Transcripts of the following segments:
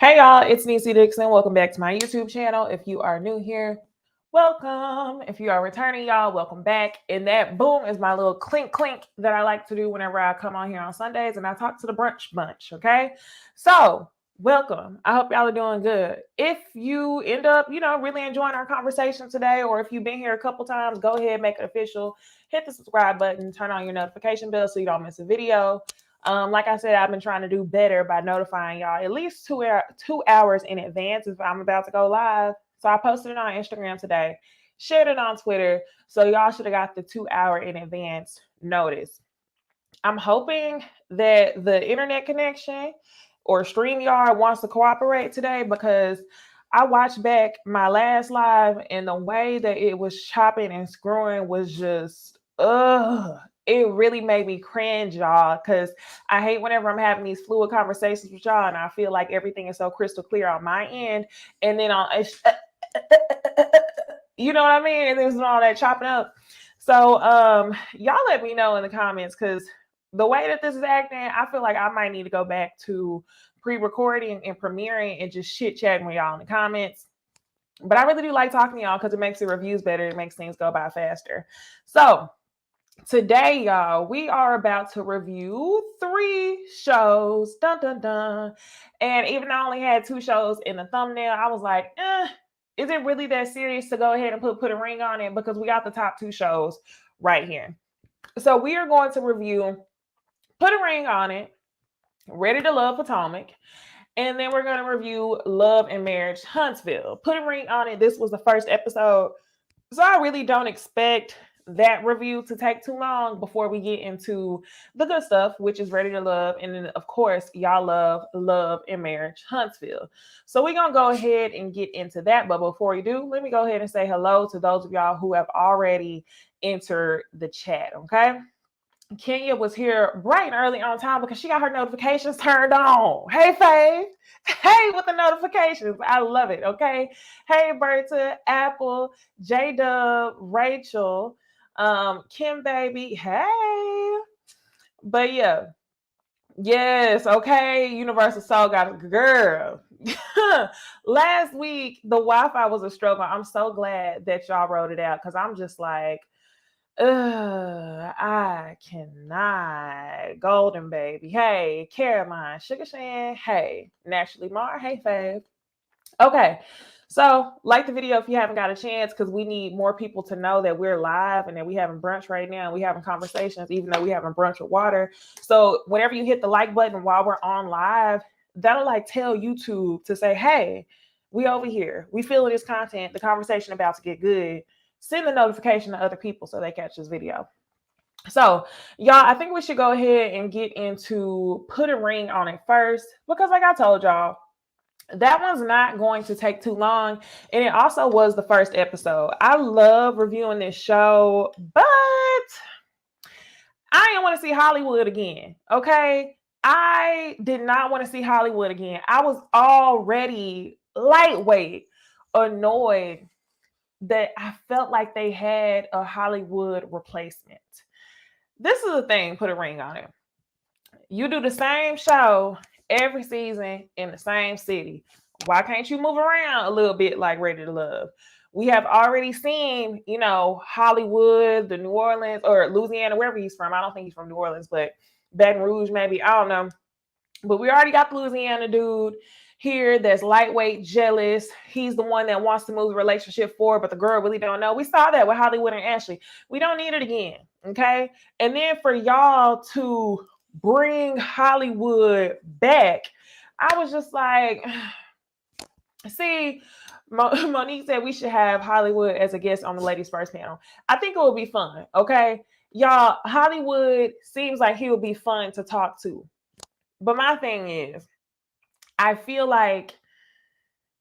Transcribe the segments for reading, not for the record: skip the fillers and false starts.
Hey y'all, it's Necey Dixon. Welcome back to my YouTube channel. If you are new here, welcome. If you are returning, y'all, welcome back. And that boom is my little clink clink that I like to do whenever I come on here on Sundays and I talk to the brunch bunch. Okay. So welcome. I hope y'all are doing good. If you end up, really enjoying our conversation today, or if you've been here a couple times, go ahead, make it official. Hit the subscribe button, turn on your notification bell so you don't miss a video. Like I said, I've been trying to do better by notifying y'all at least 2 hours in advance if I'm about to go live. So I posted it on Instagram today, shared it on Twitter. So y'all should have got the 2 hour in advance notice. I'm hoping that the internet connection or StreamYard wants to cooperate today because I watched back my last live and the way that it was chopping and screwing was just, it really made me cringe, y'all, because I hate whenever I'm having these fluid conversations with y'all and I feel like everything is so crystal clear on my end. And then you know what I mean? And there's all that chopping up. So y'all let me know in the comments because the way that this is acting, I feel like I might need to go back to pre-recording and premiering and just chit-chatting with y'all in the comments. But I really do like talking to y'all because it makes the reviews better. It makes things go by faster. So today, y'all, we are about to review 3 shows. Dun dun dun. And even though I only had 2 shows in the thumbnail, I was like, is it really that serious to go ahead and put a ring on it? Because we got the top 2 shows right here. So we are going to review Put a Ring on It, Ready to Love Potomac, and then we're going to review Love and Marriage Huntsville. Put a Ring on It. This was the first episode. So I really don't expect that review to take too long before we get into the good stuff, which is Ready to Love. And then, of course, y'all love Love and Marriage Huntsville. So we're going to go ahead and get into that. But before we do, let me go ahead and say hello to those of y'all who have already entered the chat, okay? Kenya was here bright and early on time because she got her notifications turned on. Hey, Faith. Hey, with the notifications. I love it. Okay. Hey, Berta, Apple, J Dub, Rachel, Kim Baby. Hey. But yeah. Yes. Okay. Universal Soul got a girl. Last week, the Wi-Fi was a struggle. I'm so glad that y'all wrote it out because I'm just like, I cannot. Golden Baby. Hey, Caroline. Sugar Shan. Hey, Naturally Mar. Hey, Fave. Okay. So, like the video if you haven't got a chance, because we need more people to know that we're live and that we having brunch right now. And we having conversations, even though we having brunch with water. So, whenever you hit the like button while we're on live, that'll like tell YouTube to say, hey, we over here. We feeling this content. The conversation about to get good. Send the notification to other people so they catch this video. So, y'all, I think we should go ahead and get into Put a Ring on It first because, like I told y'all, that one's not going to take too long. And it also was the first episode. I love reviewing this show, but I didn't want to see Hollywood again. Okay. I did not want to see Hollywood again. I was already lightweight annoyed that I felt like they had a Hollywood replacement. This is the thing, Put a Ring on It. You do the same show every season in the same city. Why can't you move around a little bit like Ready to Love? We have already seen, Hollywood, the New Orleans, or Louisiana, wherever he's from. I don't think he's from New Orleans, but Baton Rouge, maybe. I don't know. But we already got the Louisiana dude here that's lightweight, jealous. He's the one that wants to move the relationship forward, but the girl really don't know. We saw that with Hollywood and Ashley. We don't need it again, okay? And then for y'all to bring Hollywood back, I was just like, see, Monique said we should have Hollywood as a guest on the Ladies First panel. I think it would be fun, okay? Y'all, Hollywood seems like he would be fun to talk to. But my thing is, I feel like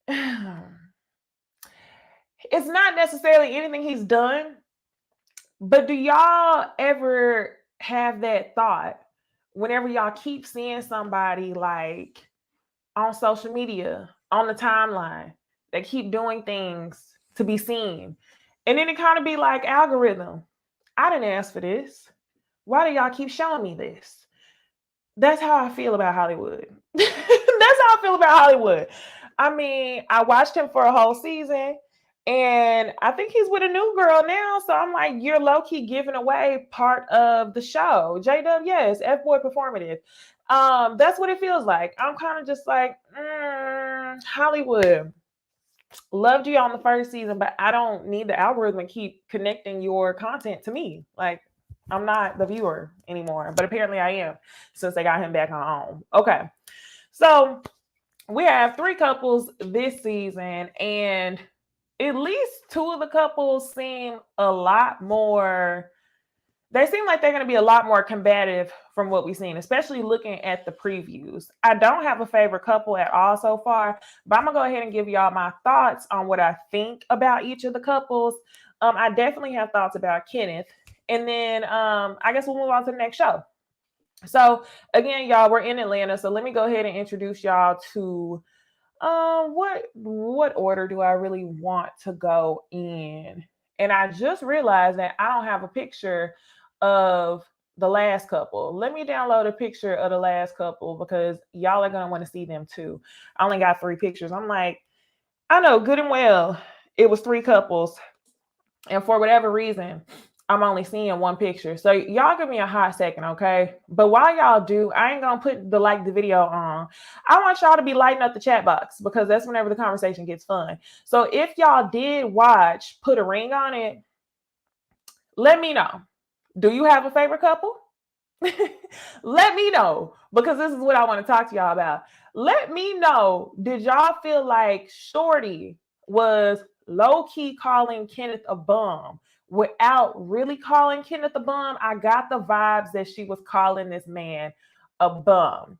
it's not necessarily anything he's done, but do y'all ever have that thought whenever y'all keep seeing somebody like on social media, on the timeline, that keep doing things to be seen? And then it kind of be like algorithm. I didn't ask for this. Why do y'all keep showing me this? That's how I feel about Hollywood. That's how I feel about Hollywood. I mean, I watched him for a whole season, and I think he's with a new girl now. So I'm like, you're low key giving away part of the show. J-Dub, yes, F-boy performative. That's what it feels like. I'm kind of just like, Hollywood. Loved you on the first season, but I don't need the algorithm to keep connecting your content to me. Like, I'm not the viewer anymore, but apparently I am since they got him back on home. Okay. So we have 3 couples this season, and at least 2 of the couples seem a lot more. They seem like they're going to be a lot more combative from what we've seen, especially looking at the previews. I don't have a favorite couple at all so far, but I'm going to go ahead and give y'all my thoughts on what I think about each of the couples. I definitely have thoughts about Kenneth. And then I guess we'll move on to the next show. So again, y'all, we're in Atlanta. So let me go ahead and introduce y'all to what order do I really want to go in? And I just realized that I don't have a picture of the last couple. Let me download a picture of the last couple because y'all are gonna want to see them too. I only got 3 pictures. I'm like, I know good and well it was 3 couples, and for whatever reason, I'm only seeing 1 picture. So y'all give me a hot second, okay? But while y'all do, I ain't gonna put the video on. I want y'all to be lighting up the chat box because that's whenever the conversation gets fun. So if y'all did watch Put a Ring on It, let me know. Do you have a favorite couple? Let me know, because this is what I want to talk to y'all about. Let me know, did y'all feel like Shorty was low-key calling Kenneth a bum without really calling Kenneth a bum? I got the vibes that she was calling this man a bum.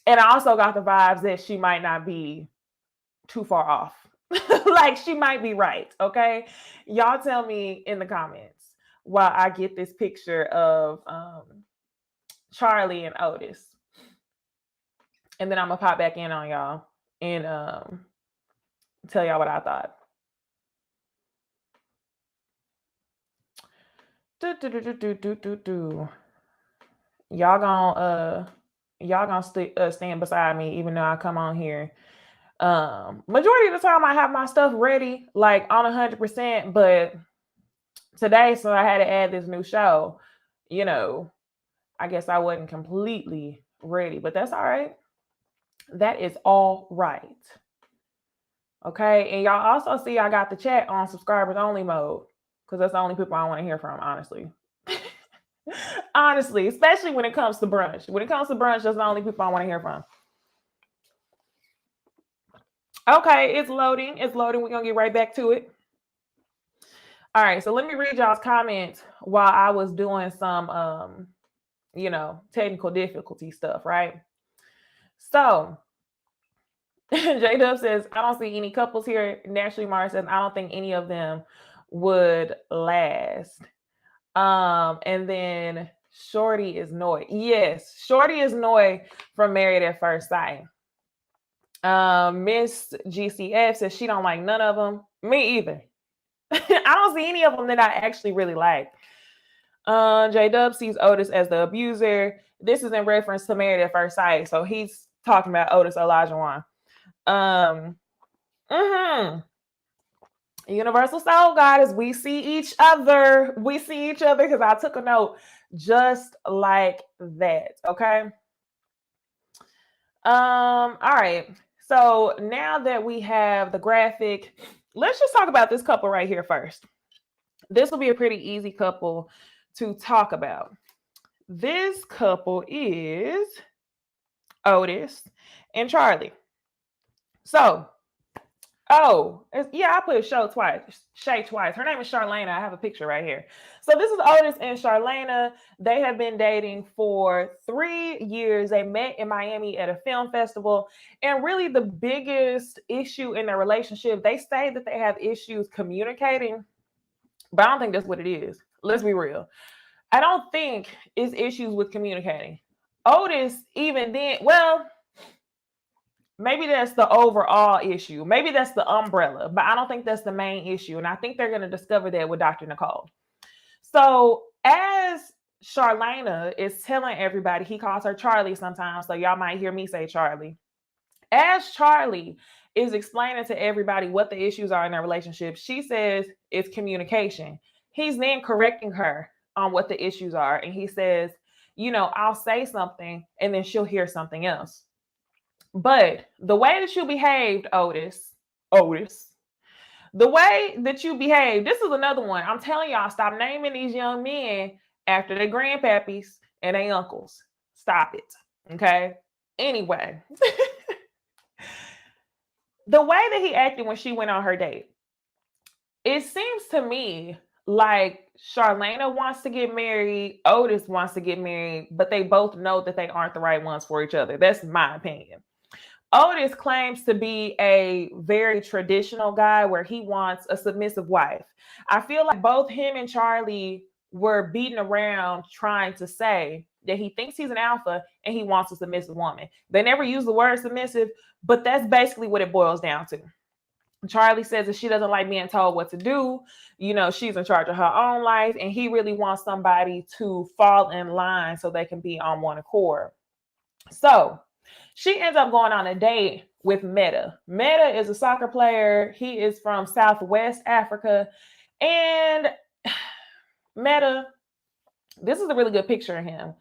And I also got the vibes that she might not be too far off. Like, she might be right, okay? Y'all tell me in the comments while I get this picture of Charlie and Otis. And then I'm going to pop back in on y'all and tell y'all what I thought. Y'all gonna stand beside me even though I come on here. Majority of the time I have my stuff ready, like on 100%, but today, so I had to add this new show, I guess I wasn't completely ready, but that's all right. That is all right. Okay, and y'all also see I got the chat on subscribers only mode because that's the only people I want to hear from, honestly. Honestly, especially when it comes to brunch. When it comes to brunch, that's the only people I want to hear from. Okay, it's loading. It's loading. We're going to get right back to it. All right, so let me read y'all's comments while I was doing some, technical difficulty stuff, right? So, J-Dub says, I don't see any couples here. Naturally, Mara says, I don't think any of them would last. And then Shorty is Noy. Yes, Shorty is Noy from Married at First Sight. Miss GCF says she don't like none of them. Me either. I don't see any of them that I actually really like. J-Dub sees Otis as the abuser. This is in reference to Married at First Sight. So he's talking about Otis Olajuwon. Universal Soul Goddess, we see each other. We see each other because I took a note just like that. Okay. All right. So now that we have the graphic, let's just talk about this couple right here first. This will be a pretty easy couple to talk about. This couple is Otis and Charlie. So, I put Shay twice. Her name is Charlana. I have a picture right here. So this is Otis and Charlana. They have been dating for 3 years. They met in Miami at a film festival. And really the biggest issue in their relationship, they say that they have issues communicating, but I don't think that's what it is. Let's be real. I don't think it's issues with communicating. Otis, even then, well, maybe that's the overall issue. Maybe that's the umbrella, but I don't think that's the main issue. And I think they're going to discover that with Dr. Nicole. So as Charlena is telling everybody, he calls her Charlie sometimes, so y'all might hear me say Charlie. As Charlie is explaining to everybody what the issues are in their relationship, she says it's communication. He's then correcting her on what the issues are. And he says, I'll say something and then she'll hear something else. But the way that you behaved, Otis, the way that you behave, this is another one. I'm telling y'all, stop naming these young men after their grandpappies and their uncles. Stop it. Okay. Anyway, the way that he acted when she went on her date, it seems to me like Charlena wants to get married, Otis wants to get married, but they both know that they aren't the right ones for each other. That's my opinion. Otis claims to be a very traditional guy where he wants a submissive wife. I feel like both him and Charlie were beating around trying to say that he thinks he's an alpha and he wants a submissive woman. They never use the word submissive, but that's basically what it boils down to. Charlie says that she doesn't like being told what to do. She's in charge of her own life, and he really wants somebody to fall in line so they can be on one accord. So she ends up going on a date with Meta. Meta is a soccer player. He is from Southwest Africa. And Meta, this is a really good picture of him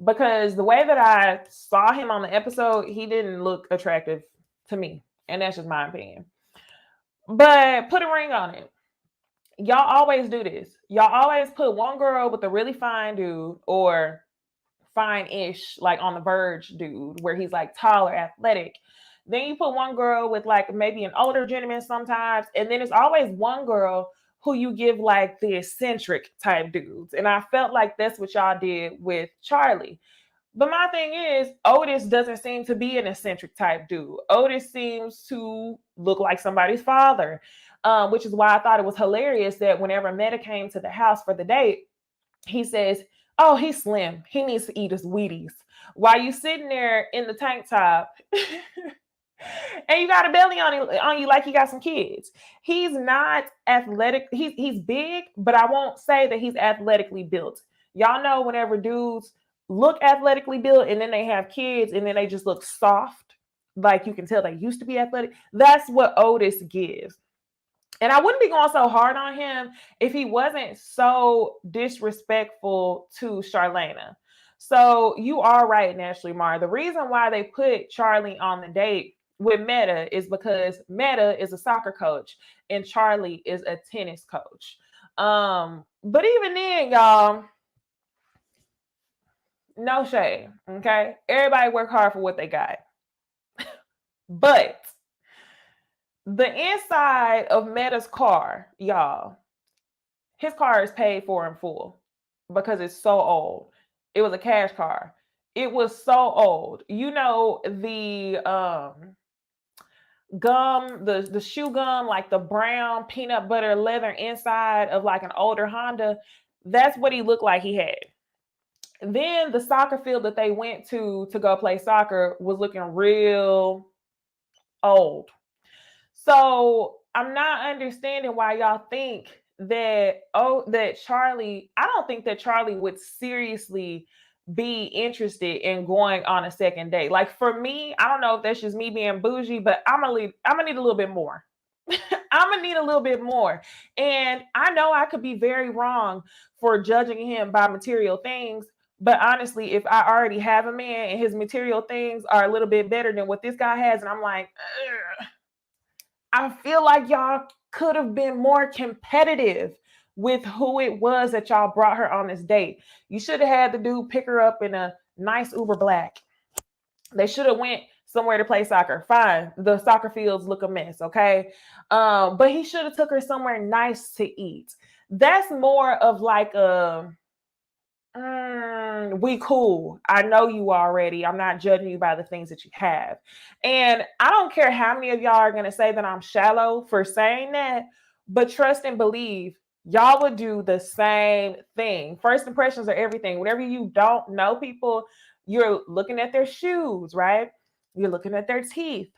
because the way that I saw him on the episode, he didn't look attractive to me. And that's just my opinion. But put a ring on it. Y'all always do this. Y'all always put one girl with a really fine dude or fine-ish, like on the verge dude, where he's like taller, athletic. Then you put one girl with like maybe an older gentleman sometimes. And then it's always one girl who you give like the eccentric type dudes. And I felt like that's what y'all did with Charlie. But my thing is, Otis doesn't seem to be an eccentric type dude. Otis seems to look like somebody's father, which is why I thought it was hilarious that whenever Meta came to the house for the date, he says, oh, he's slim. He needs to eat his Wheaties. While you sitting there in the tank top and you got a belly on you like you got some kids. He's not athletic. He's big, but I won't say that he's athletically built. Y'all know whenever dudes look athletically built and then they have kids and then they just look soft, like you can tell they used to be athletic. That's what Otis gives. And I wouldn't be going so hard on him if he wasn't so disrespectful to Charlena. So you are right, Ashley Mar. The reason why they put Charlie on the date with Meta is because Meta is a soccer coach and Charlie is a tennis coach. But even then, y'all, no shade, okay? Everybody work hard for what they got. But the inside of Meta's car, y'all, his car is paid for in full because it's so old. It was a cash car. It was so old. The gum, the shoe gum, like the brown peanut butter leather inside of like an older Honda, that's what he looked like he had. Then the soccer field that they went to go play soccer was looking real old. So I'm not understanding why y'all think that Charlie, I don't think that Charlie would seriously be interested in going on a second date. Like for me, I don't know if that's just me being bougie, but I'm gonna need a little bit more. I'm gonna need a little bit more. And I know I could be very wrong for judging him by material things. But honestly, if I already have a man and his material things are a little bit better than what this guy has, and I'm like, I feel like y'all could have been more competitive with who it was that y'all brought her on this date. You should have had the dude pick her up in a nice Uber Black. They should have went somewhere to play soccer. Fine. The soccer fields look a mess, okay? But he should have took her somewhere nice to eat. That's more of like a we cool. I know you already. I'm not judging you by the things that you have. And I don't care how many of y'all are going to say that I'm shallow for saying that, but trust and believe y'all would do the same thing. First impressions are everything. Whenever you don't know people, you're looking at their shoes, right? You're looking at their teeth.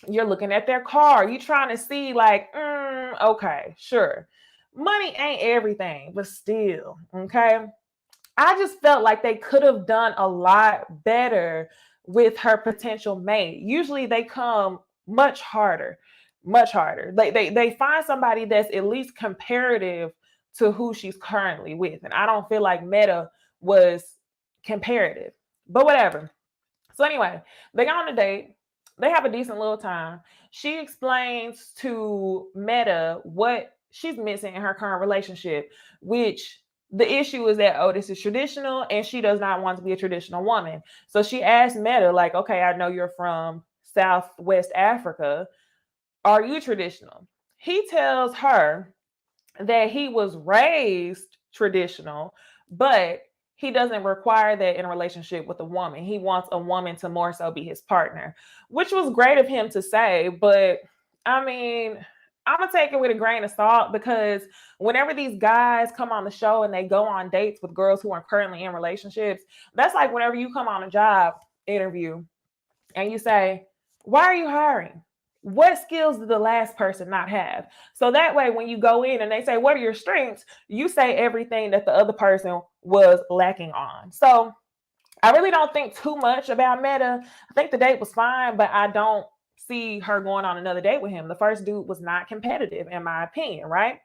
You're looking at their car. You're trying to see like, okay, sure. Money ain't everything, but still, okay? I just felt like they could have done a lot better with her potential mate. Usually they come much harder, much harder. They find somebody that's at least comparative to who she's currently with. And I don't feel like Meta was comparative, but whatever. So anyway, they go on a date. They have a decent little time. She explains to Meta what she's missing in her current relationship, which the issue is that Otis is traditional and she does not want to be a traditional woman. So she asked Meta, like, okay, I know you're from Southwest Africa. Are you traditional? He tells her that he was raised traditional, but he doesn't require that in a relationship with a woman. He wants a woman to more so be his partner, which was great of him to say. But I mean, I'm gonna take it with a grain of salt because whenever these guys come on the show and they go on dates with girls who are currently in relationships, that's like whenever you come on a job interview and you say, why are you hiring? What skills did the last person not have? So that way, when you go in and they say, what are your strengths? You say everything that the other person was lacking on. So I really don't think too much about Meta. I think the date was fine, but I don't see her going on another date with him. The first dude was not competitive, in my opinion, right?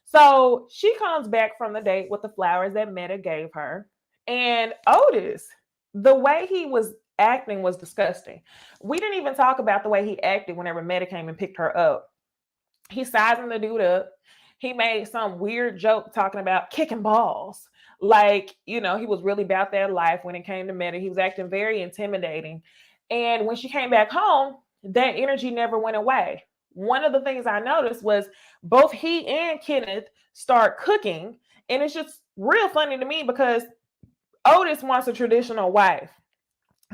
So she comes back from the date with the flowers that Meta gave her. And Otis, the way he was acting was disgusting. We didn't even talk about the way he acted whenever Meta came and picked her up. He sizing the dude up. He made some weird joke talking about kicking balls. Like, you know, he was really about that life when it came to Meta. He was acting very intimidating. And when she came back home, that energy never went away. One of the things I noticed was both he and Kenneth start cooking. And it's just real funny to me because Otis wants a traditional wife.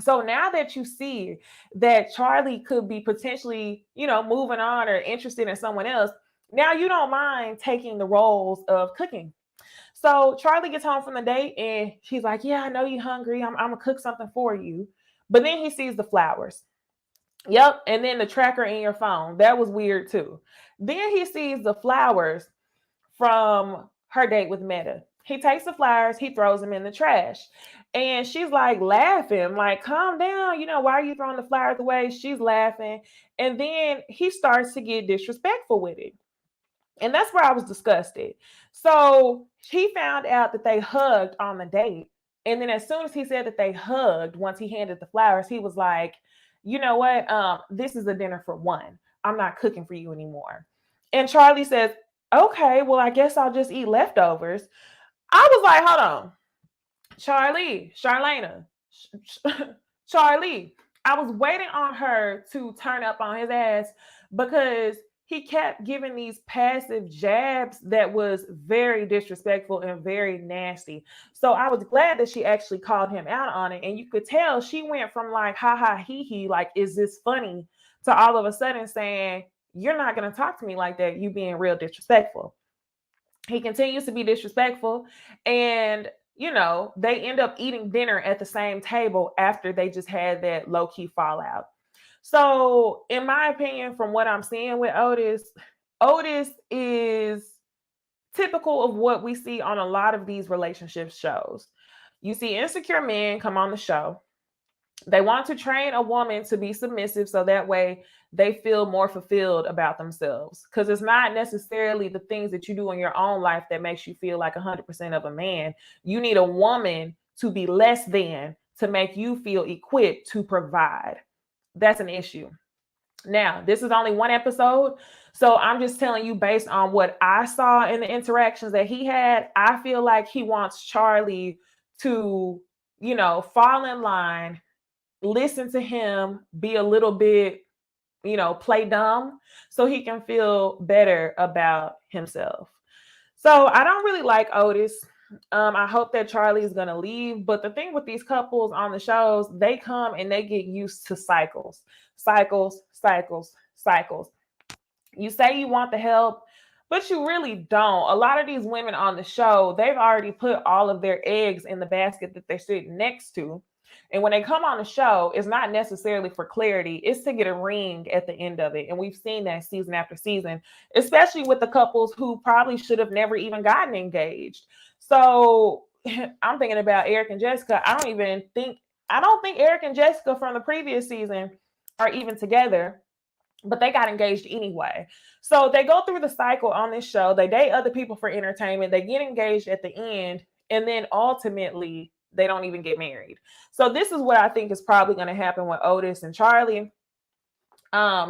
So now that you see that Charlie could be potentially, you know, moving on or interested in someone else, now you don't mind taking the roles of cooking. So Charlie gets home from the date and she's like, yeah, I know you're hungry. I'm going to cook something for you. But then he sees the flowers. Yep. And then the tracker in your phone. That was weird too. Then he sees the flowers from her date with Meta. He takes the flowers, he throws them in the trash. And she's like laughing, like, calm down. You know, why are you throwing the flowers away? She's laughing. And then he starts to get disrespectful with it. And that's where I was disgusted. So he found out that they hugged on the date. And then as soon as he said that they hugged, once he handed the flowers, he was like, you know what? This is a dinner for one. I'm not cooking for you anymore. And Charlie says, okay, well, I guess I'll just eat leftovers. I was like, hold on. Charlena, Charlie. I was waiting on her to turn up on his ass because he kept giving these passive jabs that was very disrespectful and very nasty. So I was glad that she actually called him out on it. And you could tell she went from like, ha ha, he, like, is this funny, to all of a sudden saying, you're not going to talk to me like that. You being real disrespectful. He continues to be disrespectful. And, you know, they end up eating dinner at the same table after they just had that low key fallout. So, in my opinion, from what I'm seeing with Otis, Otis is typical of what we see on a lot of these relationship shows. You see insecure men come on the show. They want to train a woman to be submissive so that way they feel more fulfilled about themselves. Because it's not necessarily the things that you do in your own life that makes you feel like 100% of a man. You need a woman to be less than to make you feel equipped to provide. That's an issue. Now, this is only one episode, so I'm just telling you based on what I saw in the interactions that he had. I feel like he wants Charlie to, you know, fall in line, listen to him, be a little bit, you know, play dumb so he can feel better about himself. So I don't really like Otis. I hope that Charlie is going to leave. But the thing with these couples on the shows, they come and they get used to cycles, cycles, cycles, cycles. You say you want the help, but you really don't. A lot of these women on the show, they've already put all of their eggs in the basket that they're sitting next to. And when they come on the show, it's not necessarily for clarity. It's to get a ring at the end of it. And we've seen that season after season, especially with the couples who probably should have never even gotten engaged. So I'm thinking about Eric and Jessica. I don't think Eric and Jessica from the previous season are even together, but they got engaged anyway. So they go through the cycle on this show. They date other people for entertainment. They get engaged at the end, and then ultimately they don't even get married. So this is what I think is probably going to happen with Otis and Charlie.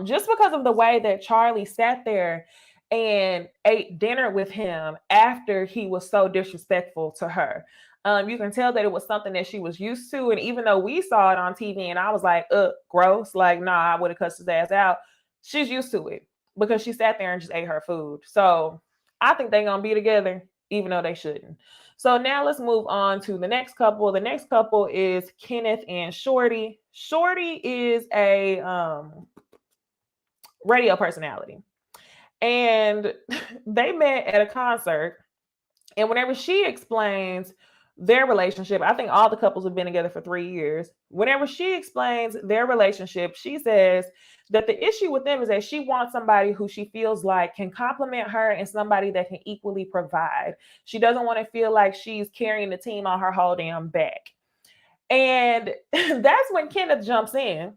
Just because of the way that Charlie sat there and ate dinner with him after he was so disrespectful to her. You can tell that it was something that she was used to. And even though we saw it on TV and I was like, gross, like, nah, I would have cussed his ass out. She's used to it because she sat there and just ate her food. So I think they're going to be together, even though they shouldn't. So now let's move on to the next couple. The next couple is Kenneth and Shorty. Shorty is a radio personality. And they met at a concert. And whenever she explains their relationship, I think all the couples have been together for 3 years. Whenever she explains their relationship, she says that the issue with them is that she wants somebody who she feels like can compliment her and somebody that can equally provide. She doesn't want to feel like she's carrying the team on her whole damn back. And that's when Kenneth jumps in.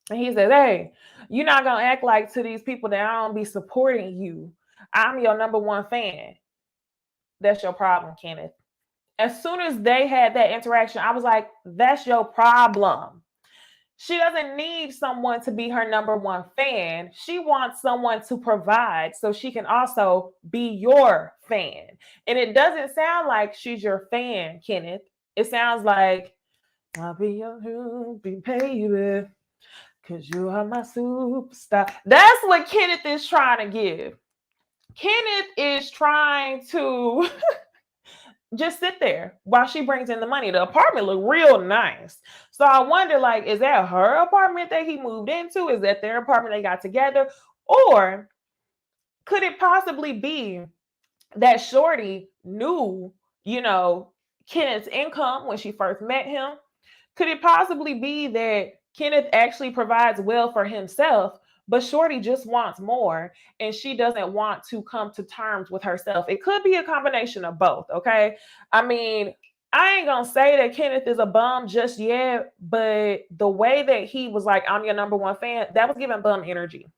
And he says, hey, you're not going to act like to these people that I don't be supporting you. I'm your number one fan. That's your problem, Kenneth. As soon as they had that interaction, I was like, that's your problem. She doesn't need someone to be her number one fan. She wants someone to provide so she can also be your fan. And it doesn't sound like she's your fan, Kenneth. It sounds like, I'll be your baby. Because you are my superstar. That's what Kenneth is trying to give. Kenneth is trying to just sit there while she brings in the money. The apartment looked real nice. So I wonder, like, is that her apartment that he moved into? Is that their apartment they got together? Or could it possibly be that Shorty knew, Kenneth's income when she first met him? Could it possibly be that Kenneth actually provides well for himself, but Shorty just wants more and she doesn't want to come to terms with herself? It could be a combination of both, okay? I mean, I ain't gonna say that Kenneth is a bum just yet, but the way that he was like, I'm your number one fan, that was giving bum energy.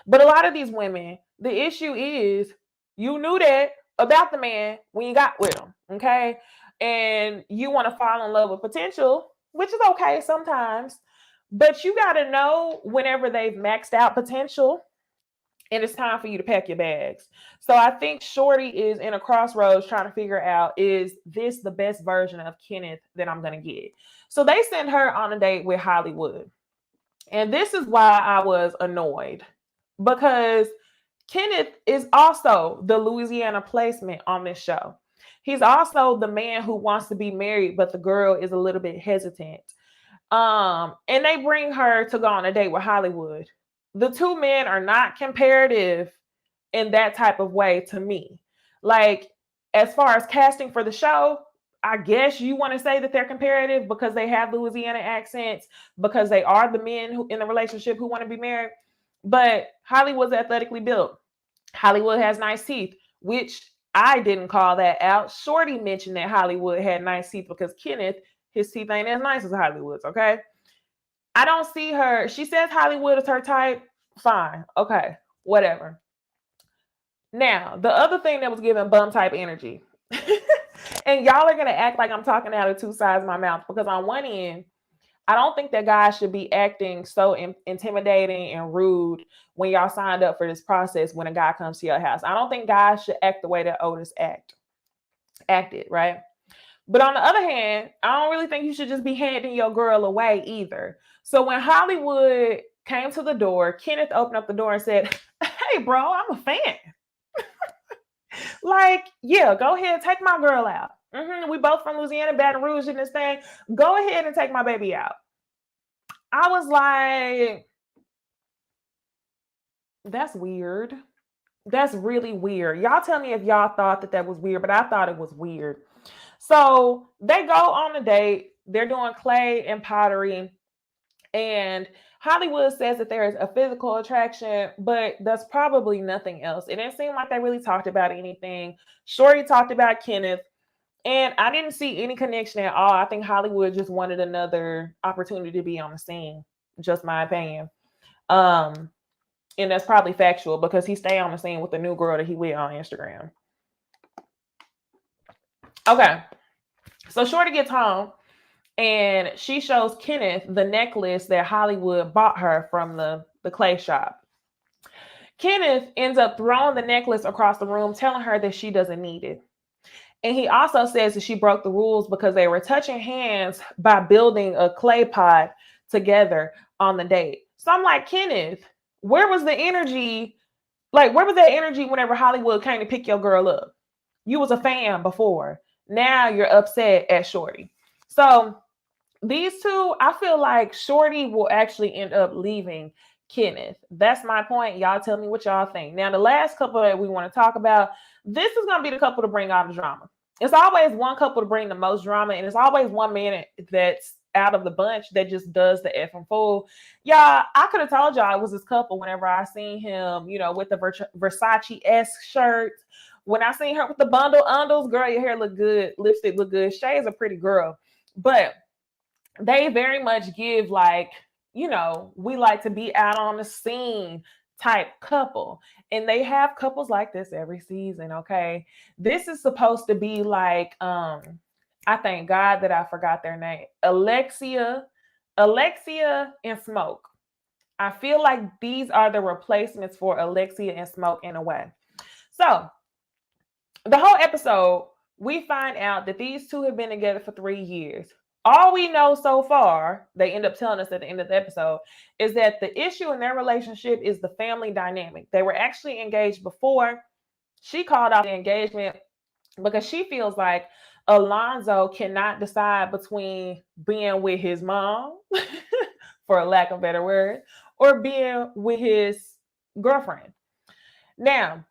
But a lot of these women, the issue is you knew that about the man when you got with him, okay? And you want to fall in love with potential, which is okay sometimes, but you got to know whenever they've maxed out potential and it's time for you to pack your bags. So I think Shorty is in a crossroads trying to figure out, is this the best version of Kenneth that I'm going to get? So they sent her on a date with Hollywood. And this is why I was annoyed, because Kenneth is also the Louisiana placement on this show. He's also the man who wants to be married, but the girl is a little bit hesitant. And they bring her to go on a date with Hollywood. The two men are not comparative in that type of way to me. Like, as far as casting for the show, I guess you want to say that they're comparative because they have Louisiana accents, because they are the men who in the relationship who want to be married. But Hollywood's athletically built. Hollywood has nice teeth, which I didn't call that out. Shorty mentioned that Hollywood had nice teeth because Kenneth, his teeth ain't as nice as Hollywood's, okay? I don't see her. She says Hollywood is her type. Fine. Okay. Whatever. Now, the other thing that was giving bum type energy, and y'all are going to act like I'm talking out of two sides of my mouth, because on one end, I don't think that guys should be acting so intimidating and rude when y'all signed up for this process when a guy comes to your house. I don't think guys should act the way that Otis acted, right? But on the other hand, I don't really think you should just be handing your girl away either. So when Hollywood came to the door, Kenneth opened up the door and said, hey, bro, I'm a fan. Like, yeah, go ahead, take my girl out. We both from Louisiana, Baton Rouge in this thing. Go ahead and take my baby out. I was like, that's weird. That's really weird. Y'all tell me if y'all thought that was weird, but I thought it was weird. So they go on a date. They're doing clay and pottery. And Hollywood says that there is a physical attraction, but there's probably nothing else. It didn't seem like they really talked about anything. Shorty talked about Kenneth. And I didn't see any connection at all. I think Hollywood just wanted another opportunity to be on the scene. Just my opinion. Um, and that's probably factual because he stayed on the scene with the new girl that he with on Instagram. Okay. So Shorty gets home and she shows Kenneth the necklace that Hollywood bought her from the clay shop. Kenneth ends up throwing the necklace across the room, telling her that she doesn't need it. And he also says that she broke the rules because they were touching hands by building a clay pot together on the date. So I'm like, Kenneth, where was the energy? Like, where was that energy whenever Hollywood came to pick your girl up? You was a fan before. Now you're upset at Shorty. So these two, I feel like Shorty will actually end up leaving Kenneth. That's my point. Y'all tell me what y'all think. Now, the last couple that we want to talk about, this is going to be the couple to bring all the drama. It's always one couple to bring the most drama, and it's always one man that's out of the bunch that just does the effing fool. Y'all, I could have told y'all it was this couple whenever I seen him, with the Versace-esque shirt. When I seen her with the bundle undles, girl, your hair look good, lipstick look good. Shay's a pretty girl. But they very much give we like to be out on the scene type couple. And they have couples like this every season, okay? This is supposed to be like, I thank God that I forgot their name. Alexia and Smoke. I feel like these are the replacements for Alexia and Smoke in a way. So the whole episode, we find out that these two have been together for 3 years. All we know so far, they end up telling us at the end of the episode, is that the issue in their relationship is the family dynamic. They were actually engaged before. She called out the engagement because she feels like Alonzo cannot decide between being with his mom, for a lack of a better word, or being with his girlfriend. Now,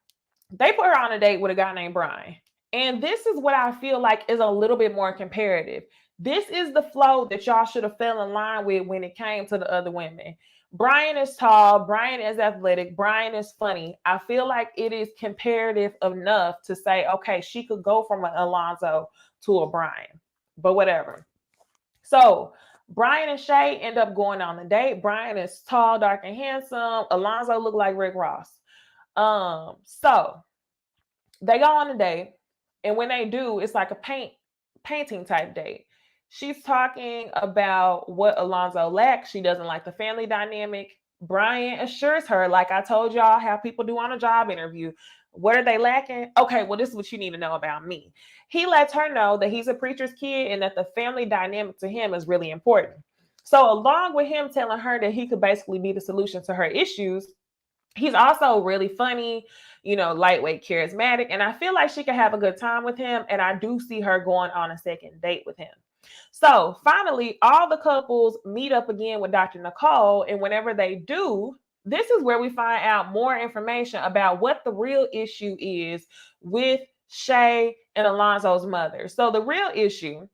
they put her on a date with a guy named Brian. And this is what I feel like is a little bit more comparative. This is the flow that y'all should have fell in line with when it came to the other women. Brian is tall. Brian is athletic. Brian is funny. I feel like it is comparative enough to say, okay, she could go from an Alonzo to a Brian, but whatever. So Brian and Shay end up going on the date. Brian is tall, dark, and handsome. Alonzo looked like Rick Ross. So they go on a date, and when they do, it's like a painting type date. She's talking about what Alonzo lacks. She doesn't like the family dynamic. Brian assures her, like I told y'all how people do on a job interview. What are they lacking? Okay, well, this is what you need to know about me. He lets her know that he's a preacher's kid and that the family dynamic to him is really important. So along with him telling her that he could basically be the solution to her issues, he's also really funny, lightweight, charismatic. And I feel like she could have a good time with him. And I do see her going on a second date with him. So finally, all the couples meet up again with Dr. Nicole. And whenever they do, this is where we find out more information about what the real issue is with Shay and Alonzo's mother. So the real issue,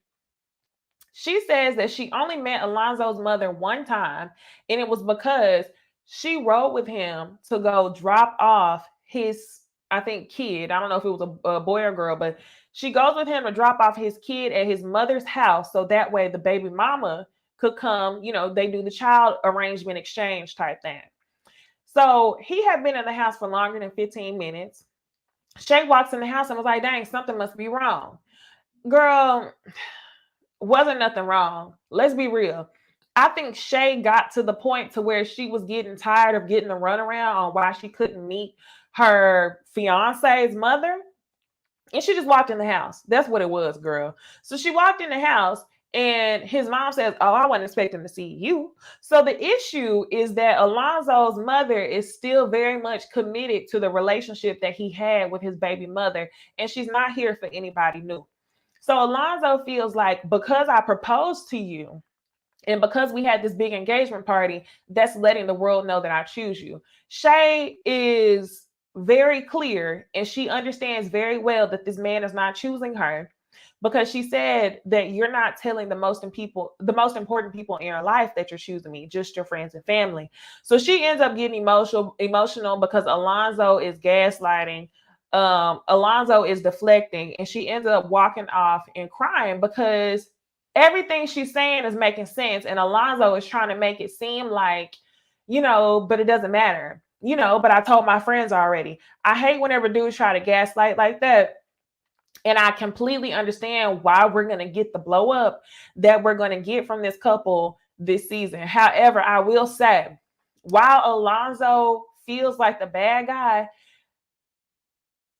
she says that she only met Alonzo's mother one time, and it was because she rode with him to go drop off his, I think, kid. I don't know if it was a boy or girl, but she goes with him to drop off his kid at his mother's house. So that way the baby mama could come, they do the child arrangement exchange type thing. So he had been in the house for longer than 15 minutes. Shay walks in the house and was like, dang, something must be wrong. Girl, wasn't nothing wrong. Let's be real. I think Shay got to the point to where she was getting tired of getting the runaround on why she couldn't meet her fiance's mother. And she just walked in the house. That's what it was, girl. So she walked in the house and his mom says, oh, I wasn't expecting to see you. So the issue is that Alonzo's mother is still very much committed to the relationship that he had with his baby mother. And she's not here for anybody new. So Alonzo feels like because I proposed to you and because we had this big engagement party, that's letting the world know that I choose you. Shay is very clear and she understands very well that this man is not choosing her because she said that you're not telling the most important people in your life that you're choosing me, just your friends and family. So she ends up getting emotional because Alonzo is gaslighting Alonzo is deflecting, and she ends up walking off and crying because everything she's saying is making sense. And Alonzo is trying to make it seem like, but it doesn't matter. But I told my friends already. I hate whenever dudes try to gaslight like that. And I completely understand why we're going to get the blow up that we're going to get from this couple this season. However, I will say, while Alonzo feels like the bad guy,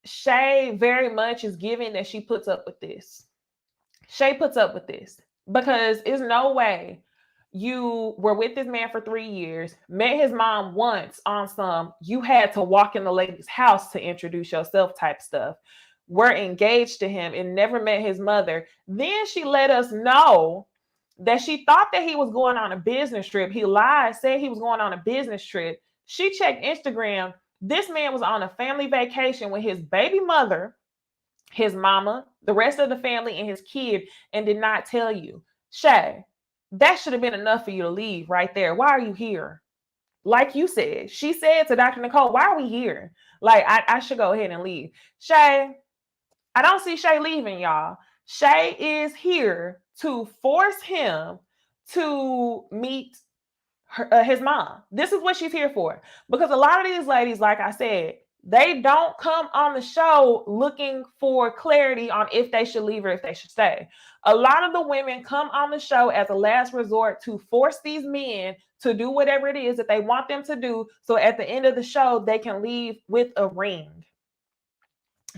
Shay very much is giving that she puts up with this. Shay puts up with this because there's no way you were with this man for 3 years, met his mom once on some, you had to walk in the lady's house to introduce yourself type stuff. We're engaged to him and never met his mother. Then she let us know that she thought that he was going on a business trip. He lied, said he was going on a business trip. She checked Instagram. This man was on a family vacation with his baby mother, his mama, the rest of the family, and his kid, and did not tell you. Shay, that should have been enough for you to leave right there. Why are you here? Like you said, she said to Dr. Nicole, why are we here? Like, I should go ahead and leave. Shay, I don't see Shay leaving, y'all. Shay is here to force him to meet his mom. This is what she's here for. Because a lot of these ladies, like I said, they don't come on the show looking for clarity on if they should leave or if they should stay. A lot of the women come on the show as a last resort to force these men to do whatever it is that they want them to do. So at the end of the show, they can leave with a ring.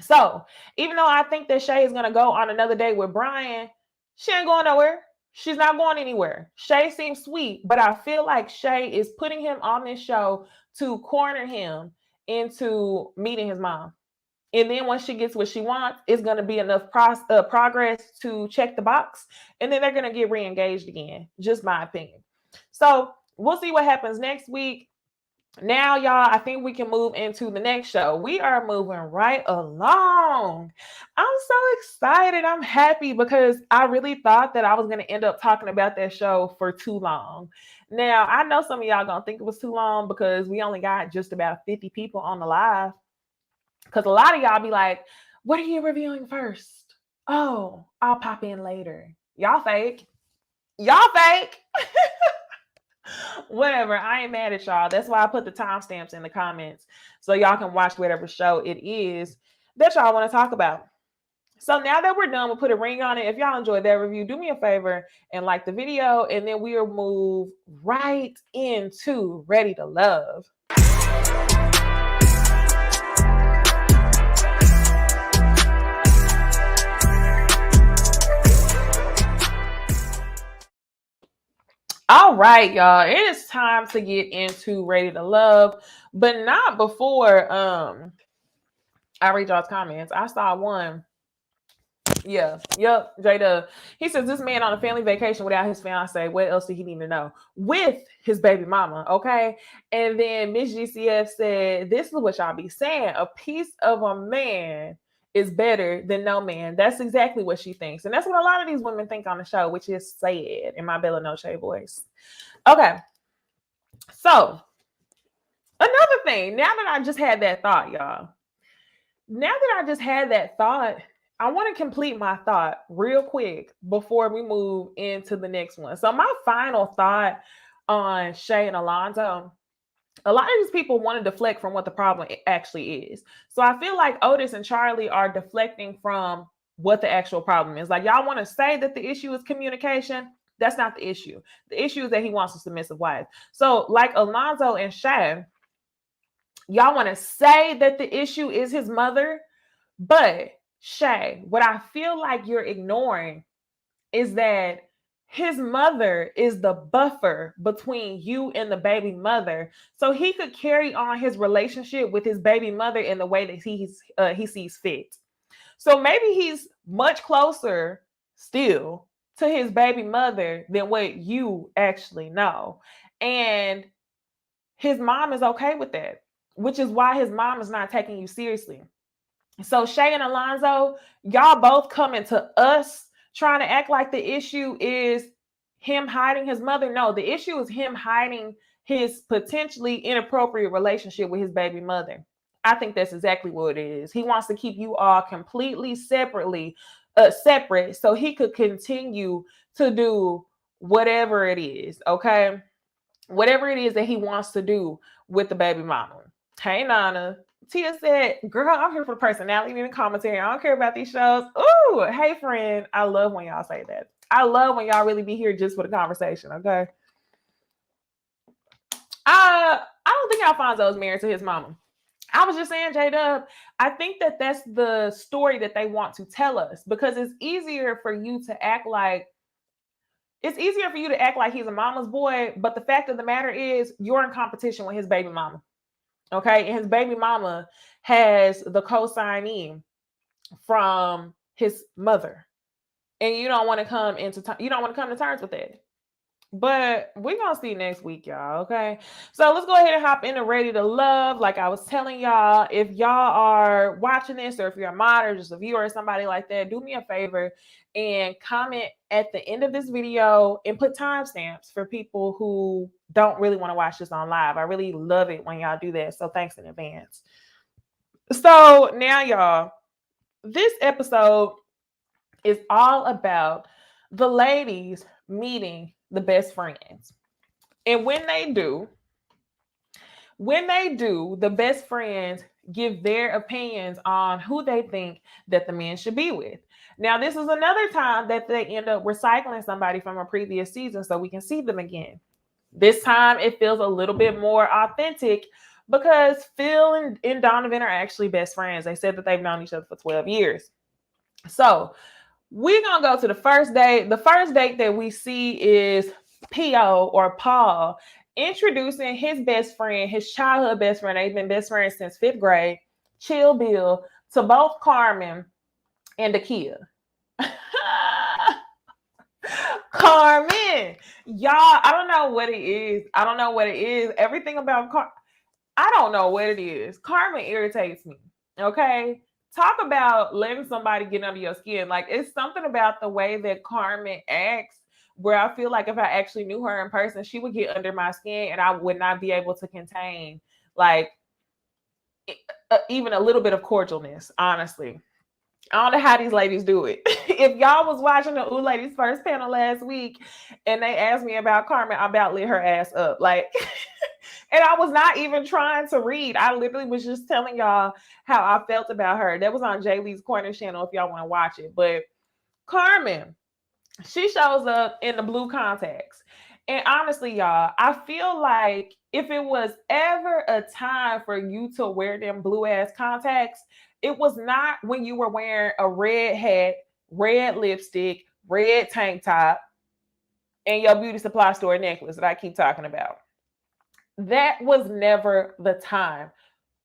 So even though I think that Shay is going to go on another date with Brian, she ain't going nowhere. She's not going anywhere. Shay seems sweet, but I feel like Shay is putting him on this show to corner him into meeting his mom. And then once she gets what she wants, it's going to be enough progress to check the box. And then they're going to get re-engaged again. Just my opinion. So we'll see what happens next week. Now, y'all, I think we can move into the next show. We are moving right along. I'm so excited. I'm happy because I really thought that I was going to end up talking about that show for too long. Now, I know some of y'all going to think it was too long because we only got just about 50 people on the live. Because a lot of y'all be like, what are you reviewing first? Oh, I'll pop in later. Y'all fake. Y'all fake. Whatever. I ain't mad at y'all. That's why I put the timestamps in the comments so y'all can watch whatever show it is that y'all want to talk about. So now that we're done, we'll put a ring on it. If y'all enjoyed that review, do me a favor and like the video, and then we'll move right into Ready to Love. All right, y'all. It is time to get into Ready to Love, but not before I read y'all's comments. I saw one. Yeah, yep, J-Dub. He says this man on a family vacation without his fiance. What else did he need to know? With his baby mama, okay? And then Miss GCF said, this is what y'all be saying. A piece of a man is better than no man. That's exactly what she thinks. And that's what a lot of these women think on the show, which is sad in my Bella Noche voice. Okay. So, another thing, now that I just had that thought, y'all. Now that I just had that thought, I want to complete my thought real quick before we move into the next one. So my final thought on Shay and Alonzo, a lot of these people want to deflect from what the problem actually is. So I feel like Otis and Charlie are deflecting from what the actual problem is. Like, y'all want to say that the issue is communication. That's not the issue. The issue is that he wants a submissive wife. So like Alonzo and Shay, y'all want to say that the issue is his mother, but Shay, what I feel like you're ignoring is that his mother is the buffer between you and the baby mother. So he could carry on his relationship with his baby mother in the way that he sees fit. So maybe he's much closer still to his baby mother than what you actually know. And his mom is okay with that, which is why his mom is not taking you seriously. So Shay and Alonzo, y'all both coming to us trying to act like the issue is him hiding his mother. No, the issue is him hiding his potentially inappropriate relationship with his baby mother. I think that's exactly what it is. He wants to keep you all completely separate so he could continue to do whatever it is, okay? Whatever it is that he wants to do with the baby mama. Hey, Nana. Tia said, girl, I'm here for the personality and the commentary. I don't care about these shows. Ooh, hey, friend. I love when y'all say that. I love when y'all really be here just for the conversation, okay? I don't think Alfonso is married to his mama. I was just saying, J-Dub, I think that that's the story that they want to tell us, because it's easier for you to act like he's a mama's boy, but the fact of the matter is you're in competition with his baby mama. Okay? And his baby mama has the co-signee from his mother. And you don't want to come to terms with that. But we're going to see next week, y'all, okay? So let's go ahead and hop into Ready to Love. Like I was telling y'all, if y'all are watching this, or if you're a mod or just a viewer or somebody like that, do me a favor and comment at the end of this video and put timestamps for people who don't really want to watch this on live. I really love it when y'all do that, so thanks in advance. So now, y'all, this episode is all about the ladies meeting the best friends. And when they do, the best friends give their opinions on who they think that the men should be with. Now, this is another time that they end up recycling somebody from a previous season so we can see them again. This time it feels a little bit more authentic because Phil and Donovan are actually best friends. They said that they've known each other for 12 years. So we're going to go to the first date. The first date that we see is P.O. or Paul introducing his best friend, his childhood best friend. They've been best friends since 5th grade, Chill Bill, to both Carmen and Akia. Carmen, y'all, I don't know what it is. Everything about I don't know what it is. Carmen irritates me, okay? Talk about letting somebody get under your skin. Like, it's something about the way that Carmen acts where I feel like if I actually knew her in person, she would get under my skin and I would not be able to contain, like, even a little bit of cordialness, honestly. I don't know how these ladies do it. If y'all was watching the Ooh Ladies First panel last week and they asked me about Carmen, I about lit her ass up. Like, and I was not even trying to read. I literally was just telling y'all how I felt about her. That was on Jay Lee's Corner channel if y'all want to watch it. But Carmen, she shows up in the blue contacts. And honestly, y'all, I feel like if it was ever a time for you to wear them blue ass contacts, it was not when you were wearing a red hat, red lipstick, red tank top, and your beauty supply store necklace that I keep talking about. That was never the time.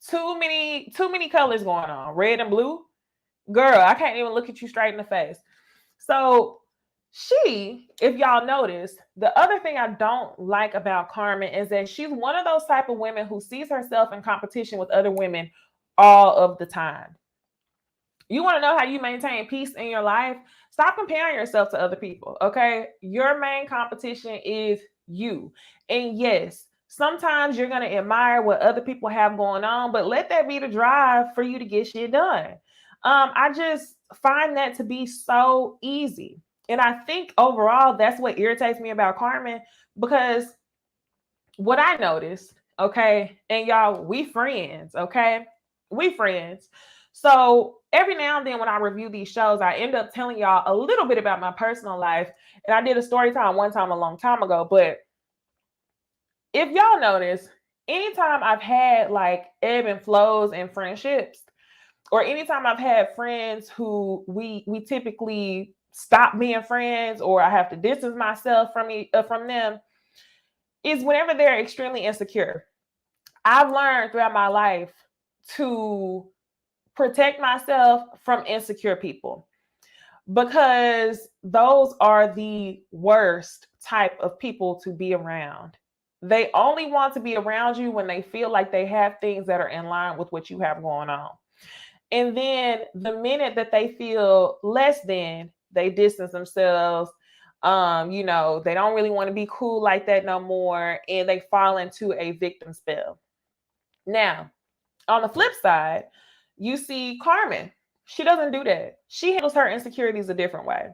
Too many colors going on. Red and blue. Girl, I can't even look at you straight in the face. So if y'all notice, the other thing I don't like about Carmen is that she's one of those type of women who sees herself in competition with other women all of the time. You want to know how you maintain peace in your life? Stop comparing yourself to other people, okay? Your main competition is you. And yes, sometimes you're going to admire what other people have going on, but let that be the drive for you to get shit done. I just find that to be so easy. And I think overall, that's what irritates me about Carmen, because what I noticed, okay, and y'all, we friends, okay? We friends. So every now and then when I review these shows, I end up telling y'all a little bit about my personal life. And I did a story time one time a long time ago. But if y'all notice, anytime I've had like ebb and flows in friendships, or anytime I've had friends who we typically stop being friends, or I have to distance myself from them, is whenever they're extremely insecure. I've learned throughout my life to protect myself from insecure people, because those are the worst type of people to be around. They only want to be around you when they feel like they have things that are in line with what you have going on. And then the minute that they feel less than, they distance themselves. They don't really want to be cool like that no more, and they fall into a victim spell. Now, On the flip side, you see Carmen. She doesn't do that. She handles her insecurities a different way.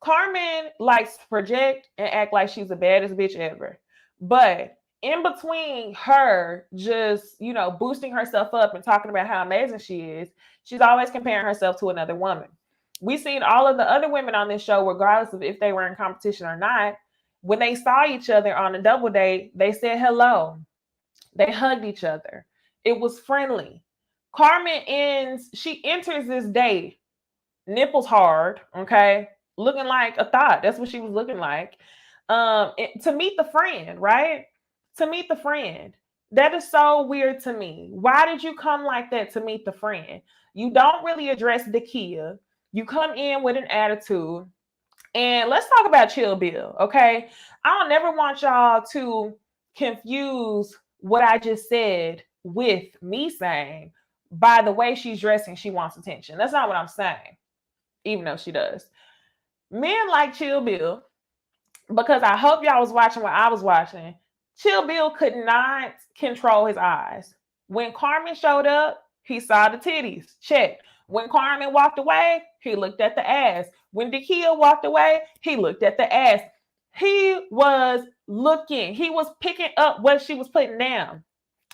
Carmen likes to project and act like she's the baddest bitch ever. But in between her just, boosting herself up and talking about how amazing she is, she's always comparing herself to another woman. We've seen all of the other women on this show, regardless of if they were in competition or not, when they saw each other on a double date, they said hello. They hugged each other. It was friendly. She enters this date, nipples hard, okay? Looking like a thought. That's what she was looking like. To meet the friend, right? To meet the friend. That is so weird to me. Why did you come like that to meet the friend? You don't really address Dakia. You come in with an attitude. And let's talk about Chill Bill, okay? I don't never want y'all to confuse what I just said with me saying, by the way she's dressing, she wants attention. That's not what I'm saying, even though she does. Men like Chill Bill, because I hope y'all was watching what I was watching. Chill Bill could not control his eyes. When Carmen showed up, he saw the titties. Check. When Carmen walked away, he looked at the ass. When Dakia walked away, he looked at the ass. He was looking. He was picking up what she was putting down.